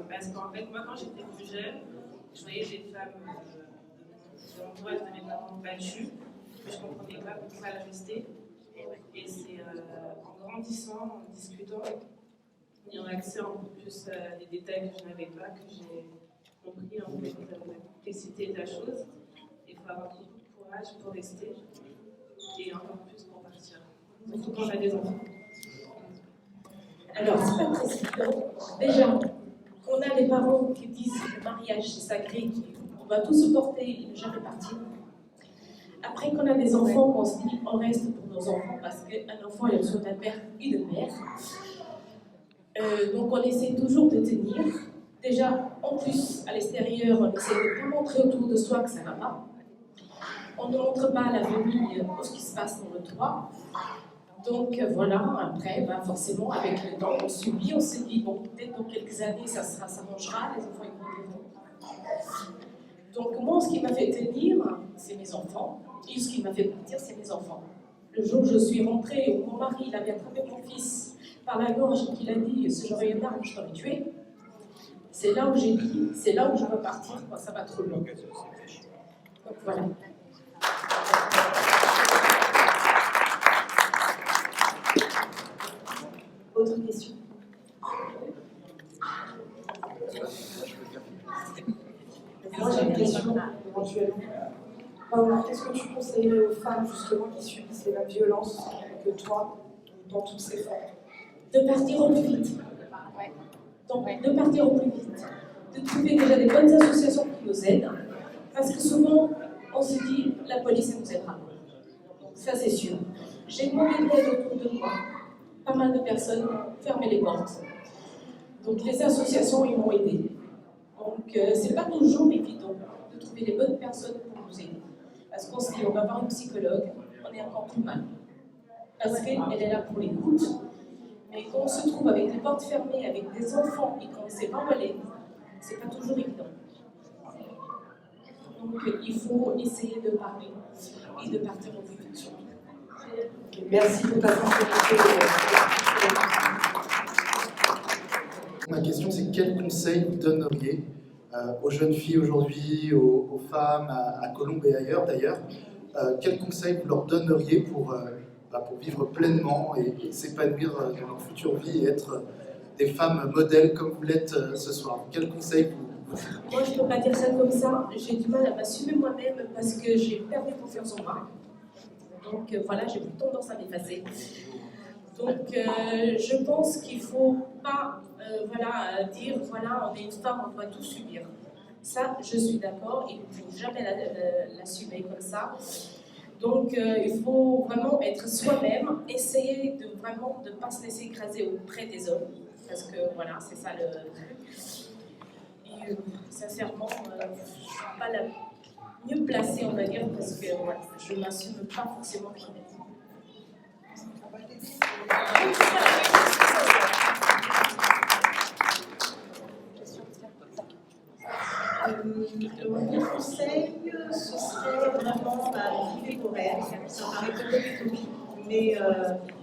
Parce qu'en fait, moi, quand j'étais plus jeune, je voyais des femmes de l'entourage de mes parents battues, mais je ne comprenais pas pourquoi elles restaient. Et c'est en grandissant, en discutant, et en accès un peu plus à des détails que je n'avais pas, que j'ai compris en fait la complexité de la chose. Il faut avoir beaucoup de courage pour rester et encore plus pour partir. Surtout quand on a des enfants. Alors, c'est pas très simple. Déjà, on a des parents qui disent que le mariage c'est sacré, qu'on va tout supporter et ne jamais partir. Après qu'on a des enfants, on se dit on reste pour nos enfants parce qu'un enfant il a besoin d'un père et de mère. Donc on essaie toujours de tenir. Déjà, en plus, à l'extérieur, on essaie de ne pas montrer autour de soi que ça ne va pas. On ne montre pas à la famille ce qui se passe dans le toit. Donc voilà, après, forcément, avec le temps, on subit, on se dit, bon, peut-être dans quelques années, ça s'arrangera, les enfants ils vont. Donc moi, ce qui m'a fait tenir, c'est mes enfants, et ce qui m'a fait partir, c'est mes enfants. Le jour où je suis rentrée, où mon mari il avait attrapé mon fils par la gorge et qu'il a dit, si j'aurais une arme, je t'aurais tué, c'est là où j'ai dit, c'est là où je veux partir, moi, ça va trop loin. Donc voilà. Autre question? Moi, j'ai une question éventuellement. Paola, qu'est-ce que tu conseillerais aux femmes justement qui subissent les mêmes violences que toi dans toutes ces formes? De partir au plus vite. Donc, de partir au plus vite. De trouver déjà des bonnes associations qui nous aident. Parce que souvent, on se dit, la police, elle nous aidera. Ça, c'est sûr. J'ai demandé de l'aide autour de moi. Pas mal de personnes ont fermé les portes. Donc, les associations, ils m'ont aidé. Donc, c'est pas toujours évident de trouver les bonnes personnes pour nous aider. Parce qu'on se dit, on va voir une psychologue, on est encore plus mal. Parce qu'elle est là pour l'écoute. Mais quand on se trouve avec des portes fermées, avec des enfants et qu'on ne sait pas où aller, c'est pas toujours évident. Donc, il faut essayer de parler et de partir au plus vite. Merci pour ta contribution. Ma question, c'est quel conseil vous donneriez aux jeunes filles aujourd'hui, aux femmes, à Colombes et ailleurs d'ailleurs, quel conseil vous leur donneriez pour vivre pleinement et s'épanouir dans leur future vie et être des femmes modèles comme vous l'êtes ce soir? Quel conseil vous Moi, je ne peux pas dire ça comme ça. J'ai du mal à m'assumer moi-même parce que j'ai perdu confiance en moi. Donc voilà, j'ai plus tendance à m'effacer. Donc je pense qu'il ne faut pas dire voilà, on est une femme, on doit tout subir. Ça, je suis d'accord, il ne faut jamais l'assumer comme ça. Donc il faut vraiment être soi-même, essayer de vraiment de ne pas se laisser écraser auprès des hommes, parce que voilà, c'est ça le truc. Et sincèrement, je ne suis pas la mieux placée, on va dire, parce que voilà, je ne m'assume pas forcément qui est. Mon conseil, ce serait vraiment vivre vos rêves. Ça paraît peut-être utopique, mais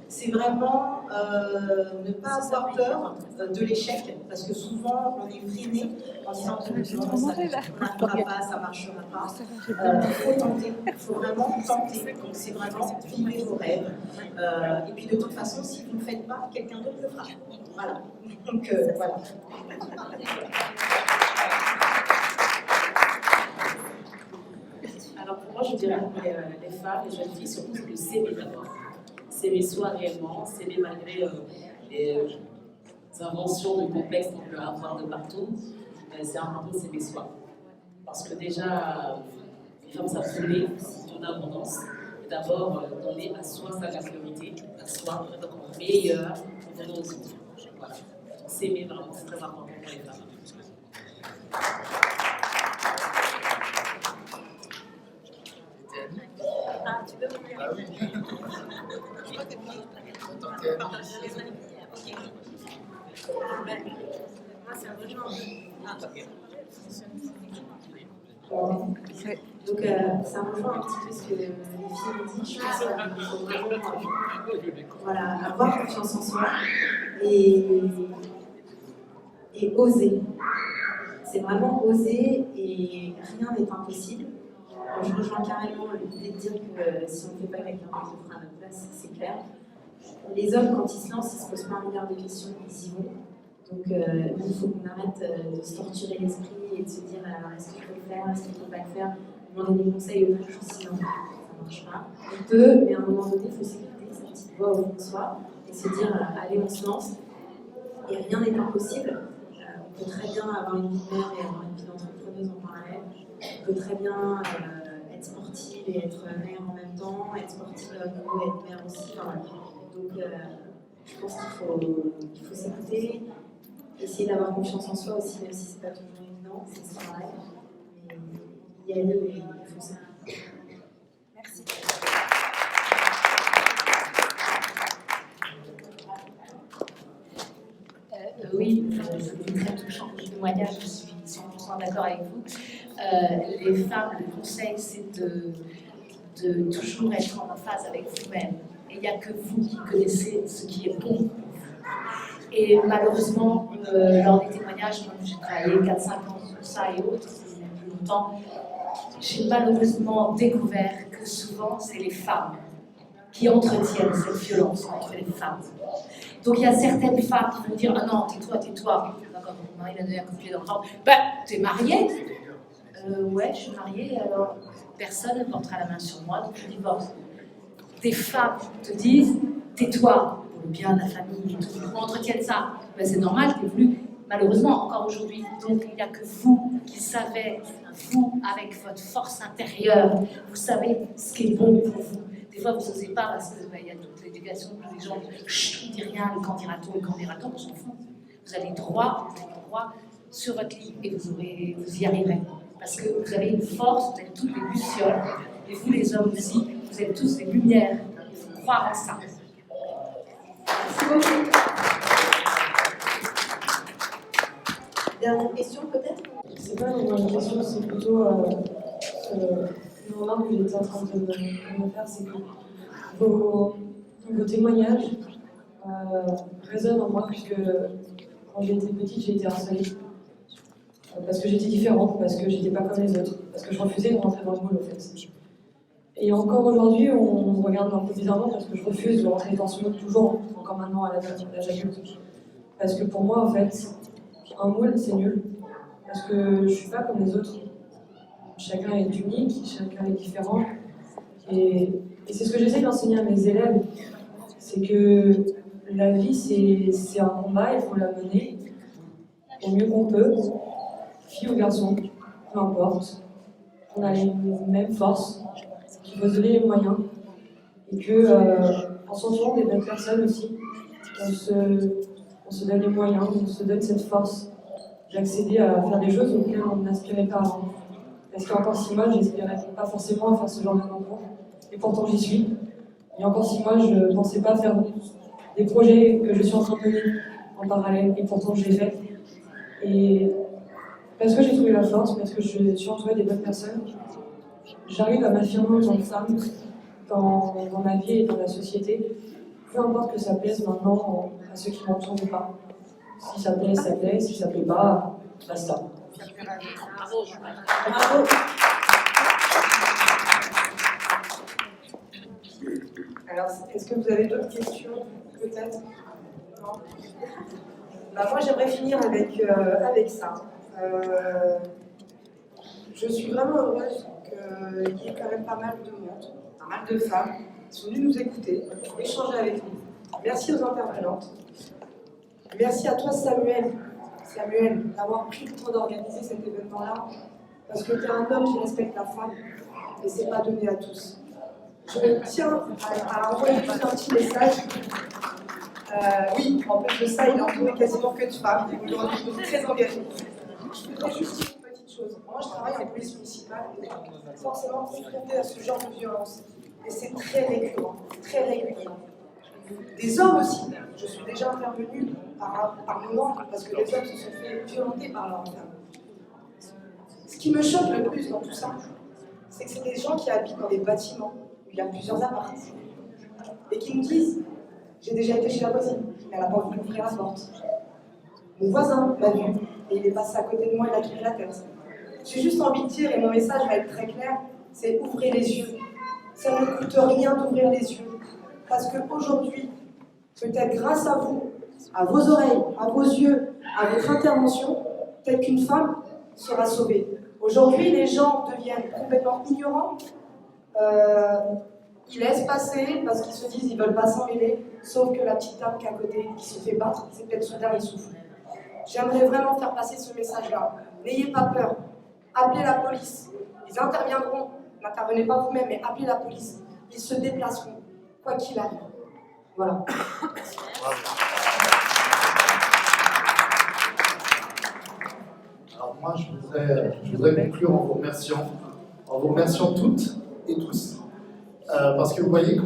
c'est vraiment ne pas avoir peur de l'échec, parce que souvent on est freiné en disant que ça ne marchera pas, ça ne marchera pas. Il faut tenter, il faut vraiment tenter. Donc c'est vraiment vivre vos rêves. Et puis de toute façon, si vous ne le faites pas, quelqu'un d'autre le fera. Voilà. Donc voilà. Alors pour moi, je dirais pour les femmes, les jeunes filles, surtout c'est de s'aimer d'abord. S'aimer soi réellement, s'aimer malgré les inventions de complexes qu'on peut avoir de partout. C'est un peu s'aimer soi. Parce que déjà, les femmes savent s'aimer en abondance. Et d'abord, donner à soi sa priorité, à soi, meilleur, pour donner aux autres. Voilà. S'aimer vraiment, c'est très important pour les femmes. Ah, tu peux m'ouvrir? Ah oui. Je crois que moi, c'est un rejoint. Donc, ça rejoint un petit peu ce que les filles ont dit. Je pense qu'il faut vraiment avoir confiance en soi et oser. C'est vraiment oser et rien n'est impossible. Je rejoins carrément l'idée de dire que si on ne fait pas, quelqu'un d'autre le fera à notre place, c'est clair. Les hommes, quand ils se lancent, ils ne se posent pas un milliard de questions, ils y vont. Donc il faut qu'on arrête de se torturer l'esprit et de se dire est-ce que je peux le faire, est-ce qu'il ne faut pas le faire, demander des conseils aux autres, sinon ça ne marche pas. On peut, mais à un moment donné, il faut s'écouter sa petite voix au fond de soi et se dire allez, on se lance. Et rien n'est impossible. On peut très bien avoir une vie de mère et avoir une vie d'entrepreneuse en parallèle. On peut très bien être sportive et être mère en même temps, être sportive à nouveau et être mère aussi. Enfin, donc je pense qu'il faut s'écouter, essayer d'avoir confiance en soi aussi, même si c'est pas toujours évident, c'est pareil. Mais y aller et foncer. Merci. Oui, c'est très touchant le témoignage, je suis 100% d'accord avec vous. Les femmes, le conseil, c'est de toujours être en phase avec vous-même. Et il n'y a que vous qui connaissez ce qui est bon. Et malheureusement, lors des témoignages, comme j'ai travaillé 4-5 ans sur ça et autres, plus longtemps, j'ai malheureusement découvert que souvent, c'est les femmes qui entretiennent cette violence entre les femmes. Donc il y a certaines femmes qui vont dire « Ah non, tais-toi, tais-toi ». Comme mon mari m'a donné un coup de pied dans le ventre. « Ben, t'es mariée, Ouais, je suis mariée, alors personne ne portera la main sur moi, donc je divorce. Des femmes te disent, tais-toi, pour le bien de la famille, et tout, on entretienne ça. Ben, c'est normal, t'es voulu, malheureusement, encore aujourd'hui. Donc il n'y a que vous qui savez, vous, avec votre force intérieure, vous savez ce qui est bon pour vous. Des fois, vous n'osez pas parce qu'il y a toute l'éducation, tous les gens qui ne disent rien, le candidato, on s'en fout. Vous allez droit sur votre ligne et vous y arriverez. Parce que vous avez une force, vous êtes toutes des lucioles, et vous les hommes aussi, vous êtes tous des lumières. Il faut croire en ça. Merci beaucoup. Dernière question peut-être? C'est pas une question, c'est plutôt une remarque que j'étais en train de me faire, c'est que vos témoignages résonnent en moi, puisque quand j'étais petite, j'ai été harcelée. Parce que j'étais différente, parce que j'étais pas comme les autres, parce que je refusais de rentrer dans le moule, en fait. Et encore aujourd'hui, on me regarde un peu bizarrement parce que je refuse de rentrer dans ce moule, toujours, encore maintenant à l'âge adulte. Parce que pour moi, en fait, un moule, c'est nul. Parce que je suis pas comme les autres. Chacun est unique, chacun est différent. Et c'est ce que j'essaie d'enseigner à mes élèves. C'est que la vie, c'est un combat, il faut la mener au mieux qu'on peut. Fille ou garçon, peu importe. On a les mêmes forces, qu'il faut se donner les moyens. Et qu'en s'entourant des bonnes personnes aussi, on se donne les moyens, on se donne cette force d'accéder à faire des choses auxquelles on n'aspirait pas avant. Parce qu'encore 6 mois, je n'aspirais pas forcément à faire ce genre de concours. Et pourtant, j'y suis. Il y a encore 6 mois, je ne pensais pas faire des projets que je suis en train de mener en parallèle. Et pourtant, je l'ai fait. Et parce que j'ai trouvé la force, parce que je suis entourée des bonnes personnes, j'arrive à m'affirmer en tant que femme dans ma vie et dans la société. Peu importe que ça plaise maintenant à ceux qui m'entourent ou pas. Si ça plaît, ça plaît. Si ça plaît pas, basta. Bravo. Alors, est-ce que vous avez d'autres questions, peut-être? Non. Bah, moi, j'aimerais finir avec ça. Je suis vraiment heureuse qu'il y ait quand même pas mal de monde, pas mal de femmes qui sont venues nous écouter, échanger avec nous. Merci aux intervenantes. Merci à toi, Samuel, d'avoir pris le temps d'organiser cet événement-là, parce que tu es un homme qui respecte la femme, et c'est pas donné à tous. Je tiens à envoyer un petit message. Oui, en plus de ça, il est entouré quasiment que de femmes, aujourd'hui, je suis très engagée. Je voudrais juste dire une petite chose. Moi, je travaille en police municipale, et forcément confrontée à ce genre de violence. Et c'est très récurrent, très régulier. Des hommes aussi. Je suis déjà intervenue par moment parce que les hommes se sont fait violenter par leurs femmes. Ce qui me choque le plus dans tout ça, c'est que c'est des gens qui habitent dans des bâtiments où il y a plusieurs appartements et qui nous disent « J'ai déjà été chez la voisine, mais elle n'a pas voulu ouvrir la porte. Mon voisin m'a vu et il est passé à côté de moi et il a tourné la tête. » J'ai juste envie de dire, et mon message va être très clair, c'est ouvrez les yeux. Ça ne coûte rien d'ouvrir les yeux. Parce qu'aujourd'hui, peut-être grâce à vous, à vos oreilles, à vos yeux, à votre intervention, peut-être qu'une femme sera sauvée. Aujourd'hui, les gens deviennent complètement ignorants. Ils laissent passer parce qu'ils se disent qu'ils ne veulent pas s'en mêler, sauf que la petite dame qui est à côté, qui se fait battre, c'est peut-être ce dernier souffle. J'aimerais vraiment faire passer ce message-là. N'ayez pas peur. Appelez la police. Ils interviendront. N'intervenez pas vous-même, mais appelez la police. Ils se déplaceront, quoi qu'il arrive. Voilà. Alors moi, je voudrais conclure en vous remerciant toutes et tous. Parce que vous voyez,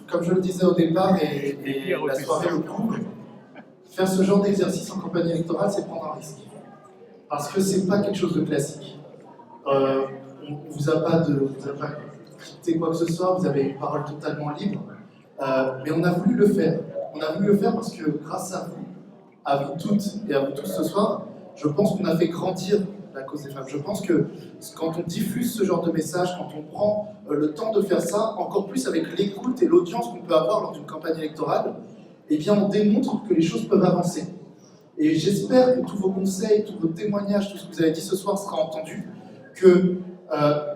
comme je le disais au départ, et la soirée le prouve, faire ce genre d'exercice en campagne électorale, c'est prendre un risque. Parce que c'est pas quelque chose de classique. On ne vous a pas crypté quoi que ce soit, vous avez une parole totalement libre. Mais on a voulu le faire. On a voulu le faire parce que grâce à vous toutes et à vous tous ce soir, je pense qu'on a fait grandir la cause des femmes. Je pense que quand on diffuse ce genre de message, quand on prend le temps de faire ça, encore plus avec l'écoute et l'audience qu'on peut avoir lors d'une campagne électorale, eh bien on démontre que les choses peuvent avancer. Et j'espère que tous vos conseils, tous vos témoignages, tout ce que vous avez dit ce soir sera entendu, que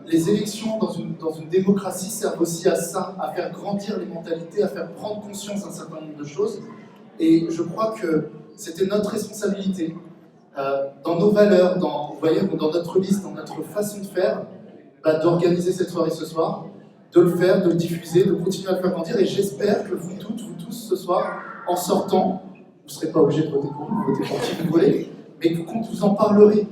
les élections dans une démocratie servent aussi à ça, à faire grandir les mentalités, à faire prendre conscience d'un certain nombre de choses. Et je crois que c'était notre responsabilité, dans nos valeurs, dans notre liste, dans notre façon de faire, d'organiser cette soirée ce soir, de le faire, de le diffuser, de continuer à le faire grandir. Et j'espère que vous toutes, vous tous, ce soir, en sortant, vous ne serez pas obligés de voter pour nous, voter pour qui vous voulez, mais que quand vous en parlerez,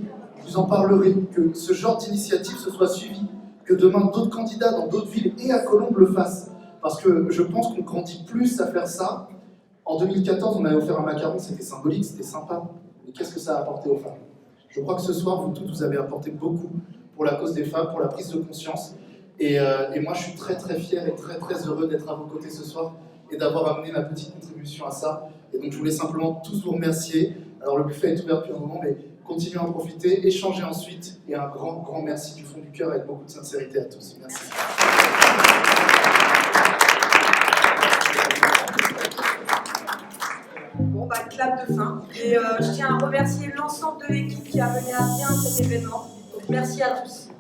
que ce genre d'initiative se soit suivi, que demain d'autres candidats dans d'autres villes et à Colombes le fassent. Parce que je pense qu'on grandit plus à faire ça. En 2014, on avait offert un macaron, c'était symbolique, c'était sympa. Mais qu'est-ce que ça a apporté aux femmes? Je crois que ce soir, vous toutes, vous avez apporté beaucoup pour la cause des femmes, pour la prise de conscience. Et moi, je suis très très fier et très très heureux d'être à vos côtés ce soir et d'avoir amené ma petite contribution à ça. Et donc, je voulais simplement tous vous remercier. Alors, le buffet est ouvert depuis un moment, mais continuez à en profiter, échangez ensuite. Et un grand, grand merci du fond du cœur avec beaucoup de sincérité à tous. Merci. Bon, clap de fin. Et je tiens à remercier l'ensemble de l'équipe qui a mené à bien cet événement. Donc, merci à tous.